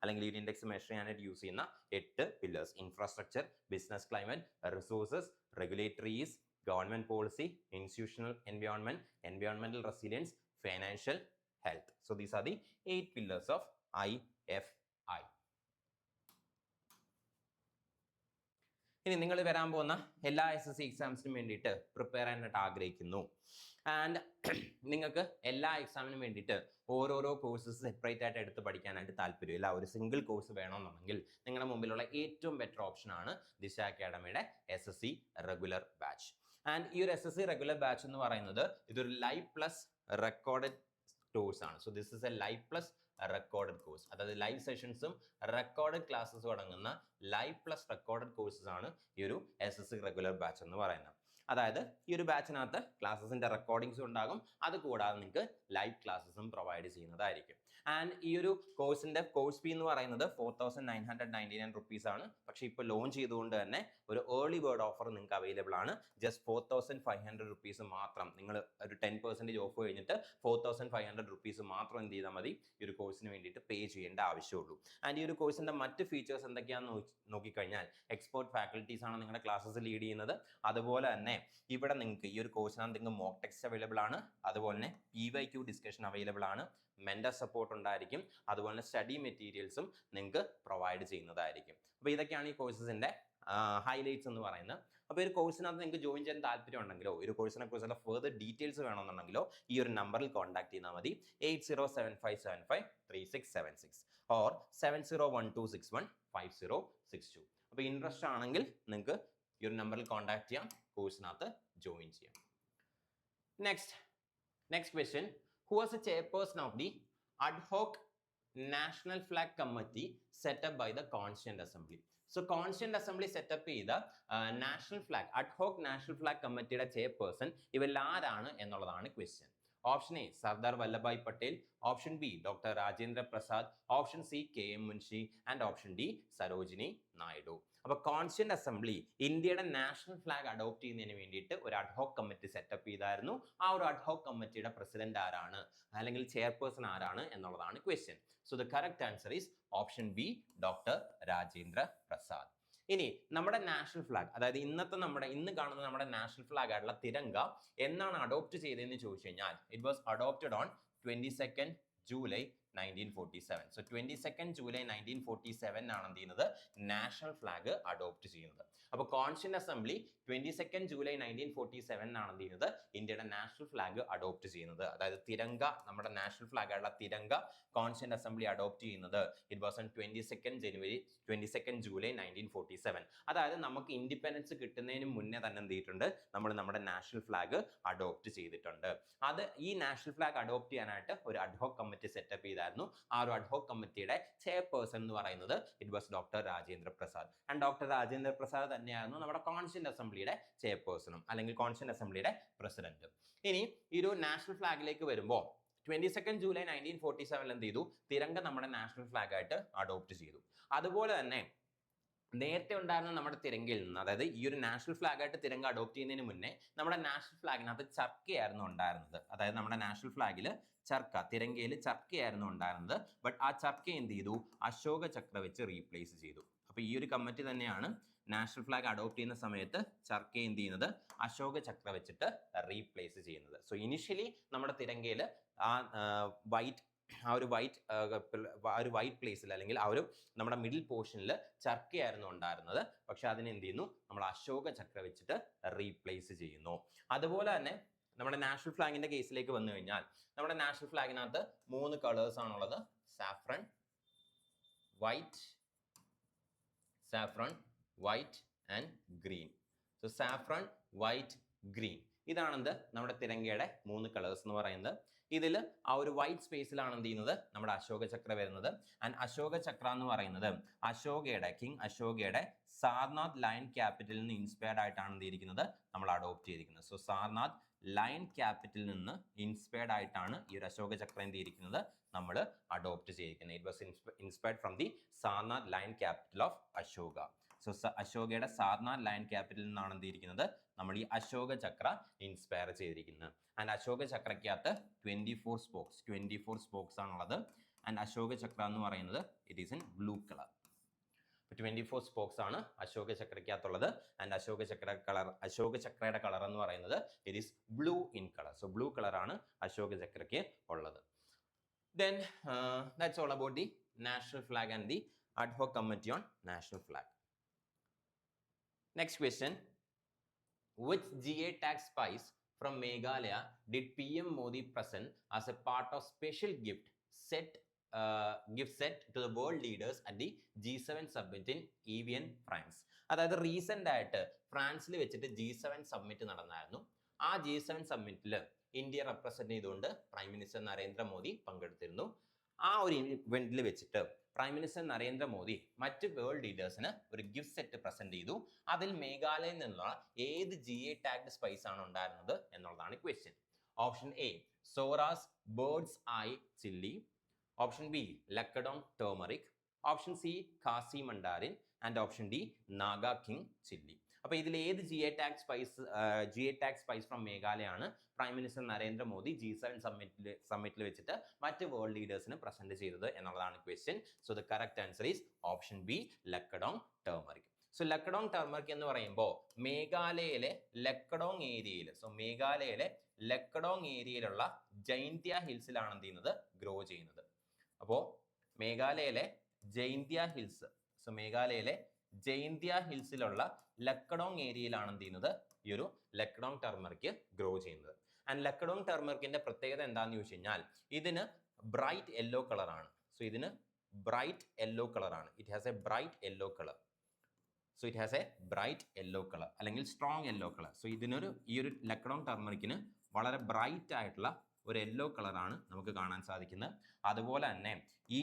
അല്ലെങ്കിൽ ഈ ഒരു ഇൻഡെക്സ് മെഷർ ചെയ്യാനായിട്ട് യൂസ് ചെയ്യുന്ന 8 pillars: infrastructure, business climate, resources, regulatories, government policy, institutional environment, environmental resilience, financial health. So these are the 8 pillars of IFI. ഇനി നിങ്ങൾ വരാൻ പോകുന്ന എല്ലാ SSC എക്സാംസിനും വേണ്ടിയിട്ട് പ്രിപ്പയർ ചെയ്യാനായിട്ട് ആഗ്രഹിക്കുന്നു, ആൻഡ് നിങ്ങൾക്ക് എല്ലാ എക്സാമിനും വേണ്ടിയിട്ട് ഓരോരോ കോഴ്സസ് സെപ്പറേറ്റ് ആയിട്ട് എടുത്ത് പഠിക്കാനായിട്ട് താല്പര്യമില്ല, ഒരു സിംഗിൾ കോഴ്സ് വേണമെന്നുണ്ടെങ്കിൽ നിങ്ങളുടെ മുമ്പിലുള്ള ഏറ്റവും ബെറ്റർ ഓപ്ഷൻ ആണ് ദിശ അക്കാഡമിയുടെ SSC റെഗുലർ ബാച്ച്. ആൻഡ് ഈ ഒരു SSC റെഗുലർ ബാച്ച് എന്ന് പറയുന്നത് ഇതൊരു ലൈവ് പ്ലസ് റെക്കോർഡഡ് കോഴ്സ് ആണ്. So this is A live plus recorded course, അതായത് ലൈവ് സെഷൻസും റെക്കോർഡഡ് ക്ലാസ്സസും അടങ്ങുന്ന ലൈവ് പ്ലസ് റെക്കോർഡഡ് കോഴ്സസ് ആണ് ഈ ഒരു SSC റെഗുലർ ബാച്ച് എന്ന് പറയുന്നത്. അതായത് ഈ ഒരു ബാച്ചിനകത്ത് ക്ലാസ്സസിന്റെ റെക്കോർഡിങ്സും ഉണ്ടാകും, അത് കൂടാതെ നിങ്ങൾക്ക് ലൈവ് ക്ലാസ്സസും പ്രൊവൈഡ് ചെയ്യുന്നതായിരിക്കും. ആൻഡ് ഈ ഒരു കോഴ്സിന്റെ കോഴ്സ് ഫീ എന്ന് പറയുന്നത് 4999 rupees ആണ്. പക്ഷെ ഇപ്പോൾ ലോഞ്ച് ചെയ്തുകൊണ്ട് തന്നെ ഒരു ഏർലി ബേർഡ് ഓഫർ നിങ്ങൾക്ക് അവൈലബിൾ ആണ്. ജസ്റ്റ് 4500 rupees മാത്രം. നിങ്ങൾ ഒരു 10% ഓഫ് കഴിഞ്ഞിട്ട് 4500 rupees മാത്രം എന്ത് ചെയ്താൽ മതി, ഈ ഒരു കോഴ്സിന് വേണ്ടിയിട്ട് പേ ചെയ്യേണ്ട ആവശ്യമുള്ളൂ. ആൻഡ് ഈ ഒരു കോഴ്സിന്റെ മറ്റ് ഫീച്ചേഴ്സ് എന്തൊക്കെയാണെന്ന് നോക്കിക്കഴിഞ്ഞാൽ, എക്സ്പേർട്ട് ഫാക്കൽറ്റീസ് ആണ് നിങ്ങളുടെ ക്ലാസ്സസ് ലീഡ് ചെയ്യുന്നത്. അതുപോലെ തന്നെ ഇവിടെ നിങ്ങൾക്ക് ഈ ഒരു കോഴ്സിനകത്ത് നിങ്ങൾക്ക് മോക്ക് ടെക്സ്റ്റ് അവൈലബിൾ ആണ്. അതുപോലെ തന്നെ PYQ ഡിസ്കഷൻ അവൈലബിൾ ആണ്. മെന്റർ സപ്പോർട്ട് ഉണ്ടായിരിക്കും. അതുപോലെ തന്നെ സ്റ്റഡി മെറ്റീരിയൽസും നിങ്ങൾക്ക് പ്രൊവൈഡ് ചെയ്യുന്നതായിരിക്കും. അപ്പോൾ ഇതൊക്കെയാണ് ഈ കോഴ്സസിന്റെ ഹൈലൈറ്റ്സ് എന്ന് പറയുന്നത്. അപ്പോൾ ഈ ഒരു കോഴ്സിനകത്ത് നിങ്ങൾക്ക് ജോയിൻ ചെയ്യാൻ താല്പര്യം ഉണ്ടെങ്കിലോ ഈ ഒരു കോഴ്സിനെ കുറിച്ചുള്ള ഫർദർ ഡീറ്റെയിൽസ് വേണമെന്നുണ്ടെങ്കിലോ ഈ ഒരു നമ്പറിൽ കോൺടാക്ട് ചെയ്താൽ മതി. 8075753676 ഓർ 7012615062. അപ്പോൾ ഇൻട്രസ്റ്റ് ആണെങ്കിൽ നിങ്ങൾക്ക് ഈ ഒരു നമ്പറിൽ കോൺടാക്ട് ചെയ്യാം, കോഴ്സിനകത്ത് ജോയിൻ ചെയ്യാം. Next question: who was the chairperson of the ad hoc national flag committee set up by the Constituent Assembly? So Constituent Assembly set up ചെയ്ത national flag ad hoc national flag committeeയുടെ chairperson ഇവരിൽ ആരാണ് എന്നുള്ളതാണ് question. Option A Sardar Vallabhbhai Patel, option B doctor Rajendra Prasad, option C KM Munshi and option D Sarojini Naidu. അപ്പൊ constituent assembly ഇന്ത്യയുടെ national flag adopt ചെയ്യുന്നതിന് വേണ്ടിയിട്ട് ഒരു അഡ്ഹോക് കമ്മിറ്റി സെറ്റപ്പ് ചെയ്തായിരുന്നു. ആ ഒരു അഡ്ഹോക് കമ്മിറ്റിയുടെ പ്രസിഡന്റ് ആരാണ് അല്ലെങ്കിൽ ചെയർപേഴ്സൺ ആരാണ് എന്നുള്ളതാണ് question. So the correct answer is option B doctor Rajendra Prasad. ഇനി നമ്മുടെ നാഷണൽ ഫ്ലാഗ്, അതായത് ഇന്ന് കാണുന്ന നമ്മുടെ നാഷണൽ ഫ്ലാഗ് ആയിട്ടുള്ള തിരങ്ക എന്നാണ് അഡോപ്റ്റ് ചെയ്തതെന്ന് ചോദിച്ചു കഴിഞ്ഞാൽ, it was adopted on 22nd July 1947. So 22nd July 1947 ആണ് എന്ത് ചെയ്യുന്നത് നാഷണൽ ഫ്ലാഗ് അഡോപ്റ്റ് ചെയ്യുന്നത്. അപ്പോൾ കോൺസ്റ്റിറ്റ്യൂന്റ് അസംബ്ലി 22nd ജൂലൈ 1947 ആണ് എന്ത് ചെയ്യുന്നത് ഇന്ത്യയുടെ നാഷണൽ ഫ്ലാഗ് അഡോപ്റ്റ് ചെയ്യുന്നത്. അതായത് തിരങ്ക, നമ്മുടെ നാഷണൽ ഫ്ലാഗ് ആയിട്ടുള്ള തിരങ്ക കോൺസ്റ്റിറ്റ്യൂന്റ് അസംബ്ലി അഡോപ്റ്റ് ചെയ്യുന്നത് it was on 22nd July 1947. അതായത് നമുക്ക് ഇൻഡിപെൻഡൻസ് കിട്ടുന്നതിന് മുന്നേ തന്നെ എന്ത് ചെയ്തിട്ടുണ്ട്, നമ്മൾ നമ്മുടെ നാഷണൽ ഫ്ലാഗ് അഡോപ്റ്റ് ചെയ്തിട്ടുണ്ട്. അത് ഈ നാഷണൽ ഫ്ലാഗ് അഡോപ്റ്റ് ചെയ്യാനായിട്ട് ഒരു അഡ്ഹോക് കമ്മിറ്റി സെറ്റപ്പ് ചെയ്തായിരുന്നു. ആ ഒരു അഡ്ഹോക് കമ്മിറ്റിയുടെ ചെയർപേഴ്സൺ എന്ന് പറയുന്നത് it was doctor Rajendra Prasad. And doctor Rajendra Prasad തന്നെയായിരുന്നു നമ്മുടെ കോൺസ്റ്റിറ്റ്യൂന്റ് അസംബ്ലിയുടെ ചെയർപേഴ്സണും അല്ലെങ്കിൽ കോൺസ്റ്റിറ്റ്യൂന്റ് അസംബ്ലിയുടെ പ്രസിഡന്റും. ഇനി ഈ ഒരു നാഷണൽ ഫ്ലാഗിലേക്ക് വരുമ്പോൾ 22nd ജൂലൈ 1947 എന്ത് ചെയ്തു, തിരങ്ക നമ്മുടെ നാഷണൽ ഫ്ലാഗ് ആയിട്ട് അഡോപ്റ്റ് ചെയ്തു. അതുപോലെ തന്നെ നേരത്തെ ഉണ്ടായിരുന്ന നമ്മുടെ തിരങ്കയിൽ നിന്ന്, അതായത് ഈ ഒരു നാഷണൽ ഫ്ലാഗ് ആയിട്ട് തിരങ്ക അഡോപ്റ്റ് ചെയ്യുന്നതിന് മുന്നേ നമ്മുടെ നാഷണൽ ഫ്ലാഗിനകത്ത് ചർക്കയായിരുന്നു ഉണ്ടായിരുന്നത്. അതായത് നമ്മുടെ നാഷണൽ ഫ്ലാഗിൽ ചർക്ക, തിരങ്കയിൽ ചർക്കയായിരുന്നു ഉണ്ടായിരുന്നത്. ബട്ട് ആ ചർക്ക എന്ത് ചെയ്തു, അശോക ചക്ര വെച്ച് റീപ്ലേസ് ചെയ്തു. അപ്പൊ ഈ ഒരു കമ്മിറ്റി തന്നെയാണ് നാഷണൽ ഫ്ലാഗ് അഡോപ്റ്റ് ചെയ്യുന്ന സമയത്ത് ചർക്ക എന്ത് ചെയ്യുന്നത്, അശോക ചക്ര വെച്ചിട്ട് റീപ്ലേസ് ചെയ്യുന്നത്. സോ ഇനിഷ്യലി നമ്മുടെ തിരങ്കയിൽ ആ ഒരു വൈറ്റ് പ്ലേസിൽ അല്ലെങ്കിൽ ആ ഒരു നമ്മുടെ മിഡിൽ പോർഷനിൽ ചർക്കയായിരുന്നു ഉണ്ടായിരുന്നത്. പക്ഷെ അതിനെ എന്ത് ചെയ്യുന്നു, നമ്മൾ അശോക ചക്ര വെച്ചിട്ട് റീപ്ലേസ് ചെയ്യുന്നു. അതുപോലെ തന്നെ നമ്മുടെ നാഷണൽ ഫ്ലാഗിന്റെ കേസിലേക്ക് വന്നു കഴിഞ്ഞാൽ നമ്മുടെ നാഷണൽ ഫ്ലാഗിനകത്ത് 3 കളേഴ്സ് ആണുള്ളത്: saffron, white and green. So saffron, white, green, ഇതാണെന്ത് നമ്മുടെ തിരങ്കയുടെ 3 കളേഴ്സ് എന്ന് പറയുന്നത്. ഇതിൽ ആ ഒരു വൈറ്റ് സ്പേസിലാണ് എന്ത് ചെയ്യുന്നത്, നമ്മുടെ അശോക ചക്ര വരുന്നത്. ആൻഡ് അശോക ചക്ര എന്ന് പറയുന്നത് കിങ് അശോകയുടെ സാർനാഥ് ലയൺ ക്യാപിറ്റലിൽ നിന്ന് ഇൻസ്പയർഡ് ആയിട്ടാണ് എന്ത് ചെയ്തിരിക്കുന്നത്, നമ്മൾ അഡോപ്റ്റ് ചെയ്തിരിക്കുന്നത്. സോ സാർനാഥ് ലയൺ ക്യാപിറ്റലിൽ നിന്ന് ഇൻസ്പയർഡ് ആയിട്ടാണ് ഈ ഒരു അശോക ചക്ര എന്ത് ചെയ്തിരിക്കുന്നത്, നമ്മൾ അഡോപ്റ്റ് ചെയ്തിരിക്കുന്നത്. It was inspired from the Sarnath lion capital of Ashoka. So അശോകയുടെ സാർനാഥ് ലയൺ ക്യാപിറ്റലിൽ നിന്നാണ് എന്ത് ചെയ്തിരിക്കുന്നത്, നമ്മൾ ഈ അശോക ചക്ര ഇൻസ്പയർ ചെയ്തിരിക്കുന്നത്. ആൻഡ് അശോക ചക്രയ്ക്കകത്ത് 24 സ്പോക്സ് ആണുള്ളത്. ആൻഡ് അശോക ചക്ര എന്ന് പറയുന്നത് it is in blue colour. 24 spokes ആണ് അശോക ചക്രയ്ക്കകത്തുള്ളത്. ആൻഡ് അശോക ചക്രയുടെ കളർ എന്ന് പറയുന്നത് it is blue in colour. So blue കളറാണ് അശോക ചക്രയ്ക്ക് ഉള്ളത്. Then that's all about the national flag and the ad hoc committee on national flag. Next question: which GA tag spice from Meghalaya did PM Modi present as a part of special gift set to the world leaders at the G7 summit in Evian, France? അതായത് recent ആയിട്ട് ഫ്രാൻസിൽ വെച്ചിട്ട് G7 summit നടന്നായിരുന്നു. ആ G7 സമ്മിറ്റിൽ India represent ചെയ്തുകൊണ്ട് prime minister Narendra Modi പങ്കെടുത്തിരുന്നു. ആ ഒരു ഇവന്റിൽ വെച്ചിട്ട് പ്രൈം മിനിസ്റ്റർ നരേന്ദ്രമോദി മറ്റ് വേൾഡ് ലീഡേഴ്സിന് ഒരു ഗിഫ്റ്റ് സെറ്റ് പ്രസന്റ് ചെയ്തു. അതിൽ മേഘാലയയിൽ നിന്നുള്ള ഏത് GA ടാഗ്ഡ് സ്പൈസ് ആണ് ഉണ്ടായിരുന്നത് എന്നുള്ളതാണ് ക്വസ്റ്റ്യൻ. ഓപ്ഷൻ എ സോറാസ് bird's eye chilli, option B Lakadong turmeric, option C Khasi mandarin and option D Naga king chilli. അപ്പൊ ഇതിൽ ഏത് GA tag spice from Meghalaya ആണ് പ്രൈം മിനിസ്റ്റർ നരേന്ദ്രമോദി G7 സമ്മിറ്റിൽ വെച്ചിട്ട് മറ്റ് വേൾഡ് ലീഡേഴ്സിന് പ്രസന്റ് ചെയ്തത് എന്നുള്ളതാണ് question. So the correct answer is option B Lakadong turmeric. So Lakadong turmeric എന്ന് പറയുമ്പോൾ മേഘാലയയിലെ ലക്കഡോങ് ഏരിയയിലുള്ള ജൈന്ത്യ ഹിൽസിലാണ് എന്ത് ചെയ്യുന്നത്, ഗ്രോ ചെയ്യുന്നത്. അപ്പോൾ മേഘാലയയിലെ ജൈന്ത്യ ഹിൽസിലുള്ള ലക്കഡോങ് ഏരിയയിലാണ് എന്ത് ചെയ്യുന്നത്, ഈ ഒരു ലക്കഡോങ് ടർമറിക് ഗ്രോ ചെയ്യുന്നത്. ആൻഡ് ലക്കഡോങ് ടർമറിക്കിന്റെ പ്രത്യേകത എന്താണെന്ന് ചോദിച്ചു കഴിഞ്ഞാൽ ഇതിന് ബ്രൈറ്റ് യെല്ലോ കളർ ആണ്. സോ ഇതിന് ബ്രൈറ്റ് യെല്ലോ കളർ ആണ്. It has A bright yellow colour അല്ലെങ്കിൽ സ്ട്രോങ് യെല്ലോ കളർ. സോ ഈ ഒരു ലക്കഡോങ് ടർമറിക്കിന് വളരെ ബ്രൈറ്റ് ആയിട്ടുള്ള ഒരു യെല്ലോ കളറാണ് നമുക്ക് കാണാൻ സാധിക്കുന്നത്. അതുപോലെ തന്നെ ഈ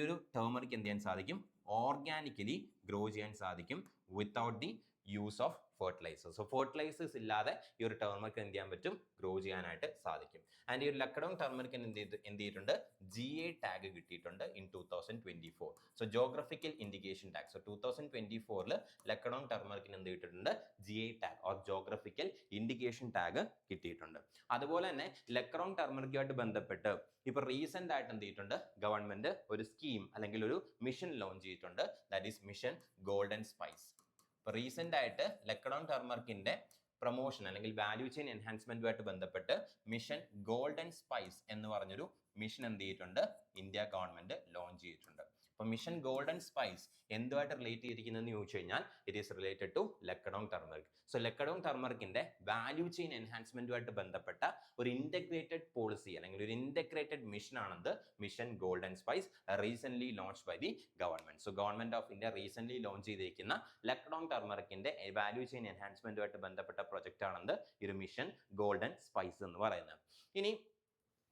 ഒരു ടേമറിക് എന്ത് ചെയ്യാൻ സാധിക്കും, ഓർഗാനിക്കലി ഗ്രോ ചെയ്യാൻ സാധിക്കും without the use of fertilisers. So fertilisers ഇല്ലാതെ ഈ ഒരു ടർമറിക് എന്ത് ചെയ്യാൻ പറ്റും, ഗ്രോ ചെയ്യാനായിട്ട് സാധിക്കും. ആൻഡ് ഈ ഒരു ലക്കഡോങ് ടർമറിക്കിന് എന്ത് ചെയ്തിട്ടുണ്ട്, GA ടാഗ് കിട്ടിയിട്ടുണ്ട് in 2024. So geographical indication tag. So 2024 ലക്കഡോങ് ടർമറിക്കിന് എന്ത് കിട്ടിയിട്ടുണ്ട്, GA tag or geographical indication tag കിട്ടിയിട്ടുണ്ട്. അതുപോലെ തന്നെ ലക്കഡോങ് ടർമറിക്കുമായിട്ട് ബന്ധപ്പെട്ട് ഇപ്പൊ റീസെന്റ് ആയിട്ട് എന്ത് ചെയ്തിട്ടുണ്ട്, ഗവൺമെന്റ് ഒരു സ്കീം അല്ലെങ്കിൽ ഒരു മിഷൻ ലോഞ്ച് ചെയ്തിട്ടുണ്ട്. That is mission golden spice. ഇപ്പൊ റീസെന്റ് ആയിട്ട് ലക്കഡോങ് ടർമറിക്കിന്റെ പ്രൊമോഷൻ അല്ലെങ്കിൽ വാല്യൂ ചെയിൻ എൻഹാൻസ്മെന്റുമായിട്ട് ബന്ധപ്പെട്ട് മിഷൻ ഗോൾഡൻ സ്പൈസ് എന്ന് പറഞ്ഞൊരു മിഷൻ എന്ത് ചെയ്തിട്ടുണ്ട്? ഇന്ത്യ ഗവൺമെന്റ് ലോഞ്ച് ചെയ്തിട്ടുണ്ട്. അപ്പൊ മിഷൻ ഗോൾഡൻ സ്പൈസ് എന്തുമായിട്ട് റിലേറ്റ് ചെയ്തിരിക്കുന്നതെന്ന് ചോദിച്ചു കഴിഞ്ഞാൽ it is related to Lakadong turmeric. So Lakadong ടർമറിക്കിന്റെ വാല്യൂ ചെയിൻ എൻഹാൻസ്മെന്റുമായിട്ട് ബന്ധപ്പെട്ട ഒരു ഇന്റഗ്രേറ്റഡ് പോളിസി അല്ലെങ്കിൽ ഒരു ഇന്റഗ്രേറ്റഡ് മിഷൻ ആണെന്ത്? Mission golden spice, recent launch by the government. So government of India recent launch ചെയ്തിരിക്കുന്ന ലക്കഡോങ് ടർമറിക്കിന്റെ വാല്യൂ ചെയിൻ എൻഹാൻസ്മെന്റുമായിട്ട് ബന്ധപ്പെട്ട പ്രൊജക്ട് ആണെന്ത്? ഈ ഒരു മിഷൻ ഗോൾഡൻ സ്പൈസ് എന്ന് പറയുന്നത്. ഇനി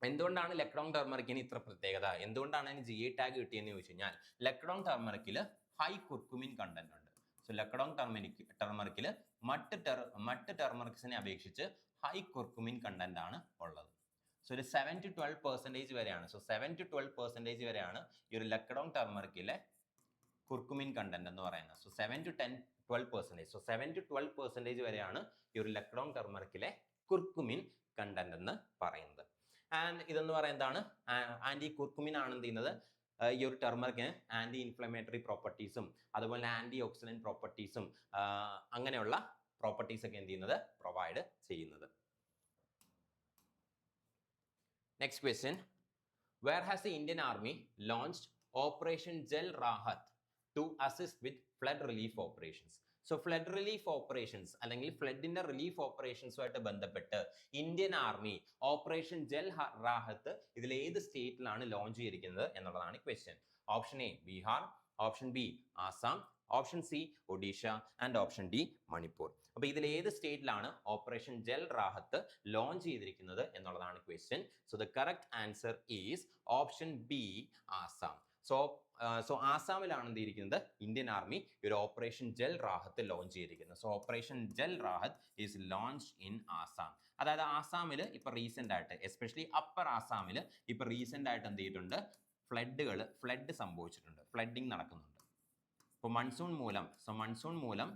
എന്തുകൊണ്ടാണ് ലക്കഡോങ് ടർമറിക്കിന് ഇത്ര പ്രത്യേകത? എന്തുകൊണ്ടാണ് അതിന് GI ടാഗ് കിട്ടിയെന്ന് ചോദിച്ചു കഴിഞ്ഞാൽ ലക്കഡോങ് ടർമറിക്കിൽ ഹൈ കുർക്കുമിൻ കണ്ടന്റ് ഉണ്ട്. സോ ലക്കഡോങ് ടർമറിക്കിൽ മറ്റ് ടർമറിക്സിനെ അപേക്ഷിച്ച് ഹൈ കുർക്കുമിൻ കണ്ടന്റ് ആണ് ഉള്ളത്. സോ ഒരു 7 to 12% വരെയാണ്. സോ 7 to 12% വരെയാണ് ഈ ഒരു ലക്കഡോങ് ടർമറിക്കിലെ കുർക്കുമിൻ കണ്ടന്റ് എന്ന് പറയുന്നത്. So 7 to 12%. സോ 7 to 12% വരെയാണ് ഈ ഒരു ലക്കഡോങ് ടർമറിക്കിലെ കുർക്കുമിൻ കണ്ടന്റ് എന്ന് പറയുന്നത്. ആൻഡ് ഇതെന്ന് പറയുന്നതാണ് ആന്റി കുർക്കുമിൻ ആണ് എന്ത് ചെയ്യുന്നത്? ഈ ഒരു ടർമറിക്കിന് ആന്റി ഇൻഫ്ലമേറ്ററി പ്രോപ്പർട്ടീസും അതുപോലെ ആന്റി ഓക്സിഡന്റ് പ്രോപ്പർട്ടീസും അങ്ങനെയുള്ള പ്രോപ്പർട്ടീസ് ഒക്കെ എന്ത് ചെയ്യുന്നത്? പ്രൊവൈഡ് ചെയ്യുന്നത്. Next question, where has the Indian army launched operation Jal Rahat to assist with flood relief operations? So flood relief operations അല്ലെങ്കിൽ ഫ്ലഡിന്റെ റിലീഫ് ഓപ്പറേഷൻസുമായിട്ട് ബന്ധപ്പെട്ട് ഇന്ത്യൻ ആർമി ഓപ്പറേഷൻ ജൽ റാഹത്ത് ഇതിൽ ഏത് സ്റ്റേറ്റിലാണ് ലോഞ്ച് ചെയ്തിരിക്കുന്നത് എന്നുള്ളതാണ് question. Option A Bihar, option B Assam, option C Odisha and option D Manipur. അപ്പൊ ഇതിൽ ഏത് സ്റ്റേറ്റിലാണ് ഓപ്പറേഷൻ ജൽ റാഹത്ത് ലോഞ്ച് ചെയ്തിരിക്കുന്നത് എന്നുള്ളതാണ് question. So the correct answer is option B Assam. സോ ആസാമിലാണ് എന്ത് ചെയ്തിരിക്കുന്നത്? ഇന്ത്യൻ ആർമി ഒരു ഓപ്പറേഷൻ ജൽ റാഹത്ത് ലോഞ്ച് ചെയ്തിരിക്കുന്നത്. So operation Jal Rahat is launch in Assam. അതായത് ആസാമിൽ ഇപ്പൊ റീസെന്റ് ആയിട്ട് എസ്പെഷ്യലി അപ്പർ ആസാമിൽ ഇപ്പൊ റീസെന്റ് ആയിട്ട് എന്ത് ചെയ്തിട്ടുണ്ട്? ഫ്ലഡ് സംഭവിച്ചിട്ടുണ്ട്, ഫ്ലഡിങ് നടക്കുന്നുണ്ട്. ഇപ്പൊ മൺസൂൺ മൂലം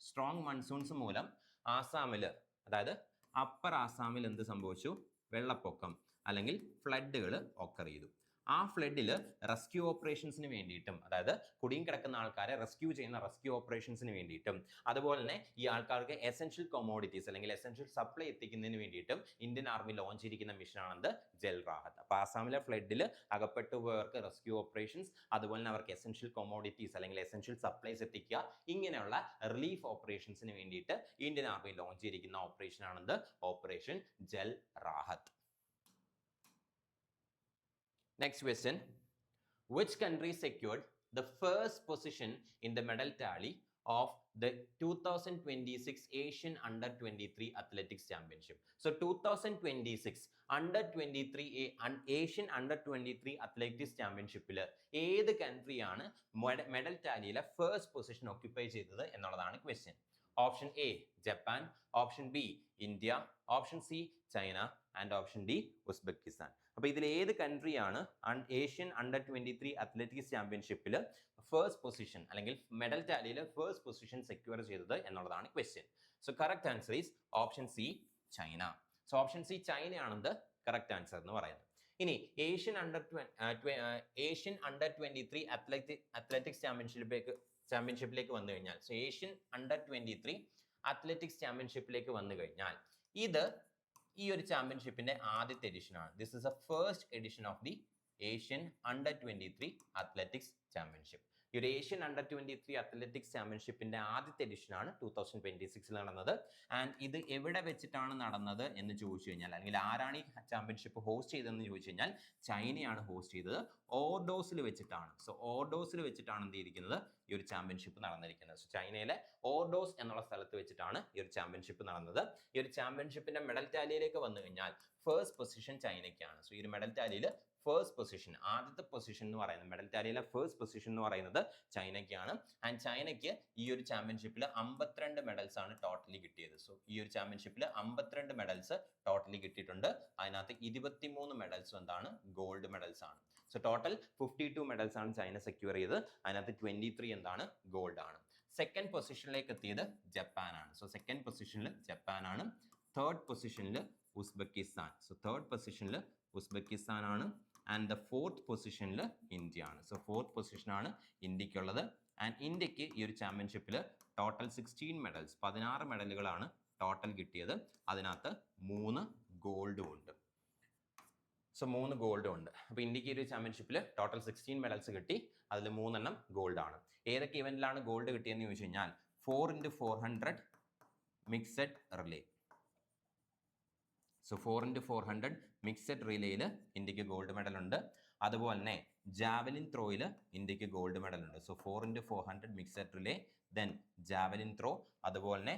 സ്ട്രോങ് മൺസൂൺസ് മൂലം ആസാമിൽ അതായത് അപ്പർ ആസാമിൽ എന്ത് സംഭവിച്ചു? വെള്ളപ്പൊക്കം അല്ലെങ്കിൽ ഫ്ലഡുകൾ ഒക്കർ ചെയ്തു. ആ ഫ്ലഡിൽ റെസ്ക്യൂ ഓപ്പറേഷൻസിന് വേണ്ടിയിട്ടും അതായത് കുടുങ്ങി കിടക്കുന്ന ആൾക്കാരെ റെസ്ക്യൂ ചെയ്യുന്ന റെസ്ക്യൂ ഓപ്പറേഷൻസിന് വേണ്ടിയിട്ടും അതുപോലെ തന്നെ ഈ ആൾക്കാർക്ക് എസെൻഷ്യൽ കൊമോഡിറ്റീസ് അല്ലെങ്കിൽ എസെൻഷ്യൽ സപ്ലൈ എത്തിക്കുന്നതിന് വേണ്ടിയിട്ടും ഇന്ത്യൻ ആർമി ലോഞ്ച് ചെയ്തിരിക്കുന്ന മിഷനാണെന്ത്? ജൽ റാഹത്ത്. അപ്പൊ ആസാമിലെ ഫ്ലഡിൽ അകപ്പെട്ടു പോയവർക്ക് റെസ്ക്യൂ ഓപ്പറേഷൻസ് അതുപോലെ തന്നെ അവർക്ക് എസെൻഷ്യൽ കൊമോഡിറ്റീസ് അല്ലെങ്കിൽ എസെൻഷ്യൽ സപ്ലൈസ് എത്തിക്കുക, ഇങ്ങനെയുള്ള റിലീഫ് ഓപ്പറേഷൻസിന് വേണ്ടിയിട്ട് ഇന്ത്യൻ ആർമി ലോഞ്ച് ചെയ്തിരിക്കുന്ന operation ആണെന്ത്? Operation Jal Rahat. Next question, which country secured the first position in the medal tally of the 2026 Asian Under-23 Athletics Championship? So 2026 Under-23 Asian Under-23 Athletics Championship ഏത് കൺട്രിയാണ് medal ടാലിയിലെ first position occupy ചെയ്തത് എന്നുള്ളതാണ് question. Option A Japan, option B India, option C China and option D Uzbekistan. അപ്പൊ ഇതിൽ ഏത് കൺട്രിയാണ് Asian Under-23 athletics ചാമ്പ്യൻഷിപ്പിൽ ഫസ്റ്റ് പൊസിഷൻ അല്ലെങ്കിൽ മെഡൽ ടാലിയിൽ ഫസ്റ്റ് പൊസിഷൻ സെക്യൂർ ചെയ്തത് എന്നുള്ളതാണ് question. So correct answer is option C China. So option C ചൈനയാണെന്ത് കറക്റ്റ് ആൻസർ എന്ന് പറയുന്നത്. ഇനി ഏഷ്യൻ Under-23 അത്ലറ്റിക്സ് ചാമ്പ്യൻഷിപ്പിലേക്ക് വന്നു കഴിഞ്ഞാൽ, സോ ഏഷ്യൻ Under-23 അത്ലറ്റിക്സ് ചാമ്പ്യൻഷിപ്പിലേക്ക് വന്നു കഴിഞ്ഞാൽ ഇത് ഈ ഒരു ചാമ്പ്യൻഷിപ്പിന്റെ ആദ്യത്തെ എഡിഷൻ ആണ്. This is A first edition of the Asian Under-23 athletics championship. ഈ ഒരു ഏഷ്യൻ Under-23 അത്ലറ്റിക്സ് ചാമ്പ്യൻഷിപ്പിന്റെ ആദ്യത്തെ എഡിഷൻ ആണ് 2026 നടന്നത്. ആൻഡ് ഇത് എവിടെ വെച്ചിട്ടാണ് നടന്നത് എന്ന് ചോദിച്ചു കഴിഞ്ഞാൽ, അല്ലെങ്കിൽ ആരാണ് ഈ ചാമ്പ്യൻഷിപ്പ് ഹോസ്റ്റ് ചെയ്തതെന്ന് ചോദിച്ചു കഴിഞ്ഞാൽ ചൈനയാണ് ഹോസ്റ്റ് ചെയ്തത്. ഓർഡോസിൽ വെച്ചിട്ടാണ്. സോ ഓർഡോസിൽ വെച്ചിട്ടാണ് എന്ത് ചെയ്തിരിക്കുന്നത്? ഈ ഒരു ചാമ്പ്യൻഷിപ്പ് നടന്നിരിക്കുന്നത്. സോ ചൈനയിലെ ഓർഡോസ് എന്നുള്ള സ്ഥലത്ത് വെച്ചിട്ടാണ് ഈ ഒരു ചാമ്പ്യൻഷിപ്പ് നടന്നത്. ഈ ഒരു ചാമ്പ്യൻഷിപ്പിന്റെ മെഡൽ ടാലിയിലേക്ക് വന്നു കഴിഞ്ഞാൽ ഫസ്റ്റ് പൊസിഷൻ ചൈനയ്ക്കാണ്. സോ ഈ ഒരു മെഡൽ ടാലിയിൽ ഫസ്റ്റ് പൊസിഷൻ, ആദ്യത്തെ പൊസിഷൻ എന്ന് പറയുന്നത്, മെഡൽ ടാലിയിലെ ഫസ്റ്റ് പൊസിഷൻ എന്ന് പറയുന്നത് ചൈനയ്ക്കാണ്. ആൻഡ് ചൈനയ്ക്ക് ഈ ഒരു ചാമ്പ്യൻഷിപ്പിൽ 52 മെഡൽസ് ആണ് ടോട്ടലി കിട്ടിയത്. സോ ഈ ഒരു ചാമ്പ്യൻഷിപ്പിൽ 52 മെഡൽസ് ടോട്ടലി കിട്ടിയിട്ടുണ്ട്. അതിനകത്ത് 23 മെഡൽസ് എന്താണ്? ഗോൾഡ് മെഡൽസ് ആണ്. സോ ടോട്ടൽ 52 മെഡൽസ് ആണ് ചൈന സെക്യൂർ ചെയ്തത്. അതിനകത്ത് 23 എന്താണ്? ഗോൾഡ് ആണ്. സെക്കൻഡ് പൊസിഷനിലേക്ക് എത്തിയത് ജപ്പാനാണ്. സോ സെക്കൻഡ് പൊസിഷനിൽ ജപ്പാനാണ്. തേർഡ് പൊസിഷനിൽ ഉസ്ബെക്കിസ്ഥാൻ. സോ തേർഡ് പൊസിഷനിൽ ഉസ്ബെക്കിസ്ഥാൻ ആണ്. ആൻഡ് ദ ഫോർത്ത് പൊസിഷനിൽ ഇന്ത്യ ആണ്. സോ ഫോർത്ത് പൊസിഷനാണ് ഇന്ത്യക്കുള്ളത്. ആൻഡ് ഇന്ത്യക്ക് ഈ ഒരു ചാമ്പ്യൻഷിപ്പിൽ ടോട്ടൽ 16 മെഡൽസ്, 16 മെഡലുകളാണ് ടോട്ടൽ കിട്ടിയത്. അതിനകത്ത് 3 ഗോൾഡും ഉണ്ട്. സോ 3 ഗോൾഡും ഉണ്ട്. അപ്പോൾ ഇന്ത്യക്ക് ഒരു ചാമ്പ്യൻഷിപ്പിൽ ടോട്ടൽ 16 മെഡൽസ് കിട്ടി. അതിൽ 3 ഗോൾഡ് ആണ്. ഏതൊക്കെ ഇവന്റിലാണ് ഗോൾഡ് കിട്ടിയെന്ന് ചോദിച്ചു കഴിഞ്ഞാൽ 4x400 mixed relay. So 4x400 mixed റിലേയിൽ ഇന്ത്യക്ക് ഗോൾഡ് മെഡൽ ഉണ്ട്. അതുപോലെ തന്നെ ജാവലിൻ ത്രോയിൽ ഇന്ത്യക്ക് ഗോൾഡ് മെഡൽ ഉണ്ട്. So 4x400 mixed relay, then javelin throw, അതുപോലെ തന്നെ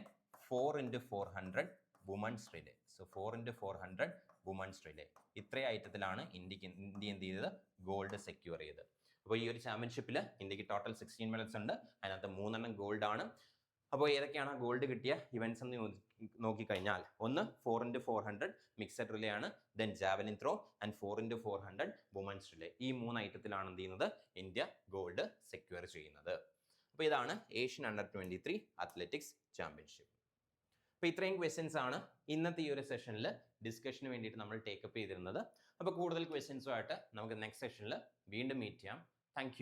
4x400 women's relay. So 4x400 women's relay. ഇത്രയും ഐറ്റത്തിലാണ് ഇന്ത്യ എന്ത് ചെയ്തത്, ഗോൾഡ് സെക്യൂർ ചെയ്തത്. അപ്പോൾ ഈ ഒരു ചാമ്പ്യൻഷിപ്പിൽ ഇന്ത്യക്ക് ടോട്ടൽ 16 മെഡൽസ് ഉണ്ട്. അതിനകത്ത് 3 ഗോൾഡ് ആണ്. അപ്പോൾ ഏതൊക്കെയാണ് ഗോൾഡ് കിട്ടിയ ഇവന്റ്സ് എന്ന് നോക്കിക്കഴിഞ്ഞാൽ ഒന്ന് 4x400 മിക്സഡ് റിലേ ആണ്, then javelin throw and 4x400 women's relay. ഈ 3 ഐറ്റത്തിലാണ് എന്ത് ചെയ്യുന്നത്, ഇന്ത്യ ഗോൾഡ് സെക്യൂർ ചെയ്യുന്നത്. അപ്പോൾ ഇതാണ് ഏഷ്യൻ അണ്ടർ 23 അത്ലറ്റിക്സ് ചാമ്പ്യൻഷിപ്പ്. അപ്പോൾ ഇത്രയും ക്വസ്റ്റ്യൻസ് ആണ് ഇന്നത്തെ ഈ ഒരു സെഷനിൽ ഡിസ്കഷന് വേണ്ടിയിട്ട് നമ്മൾ ടേക്കപ്പ് ചെയ്തിരുന്നത്. അപ്പോൾ കൂടുതൽ ക്വസ്റ്റ്യൻസുമായിട്ട് നമുക്ക് നെക്സ്റ്റ് സെഷനിൽ വീണ്ടും മീറ്റ് ചെയ്യാം. താങ്ക്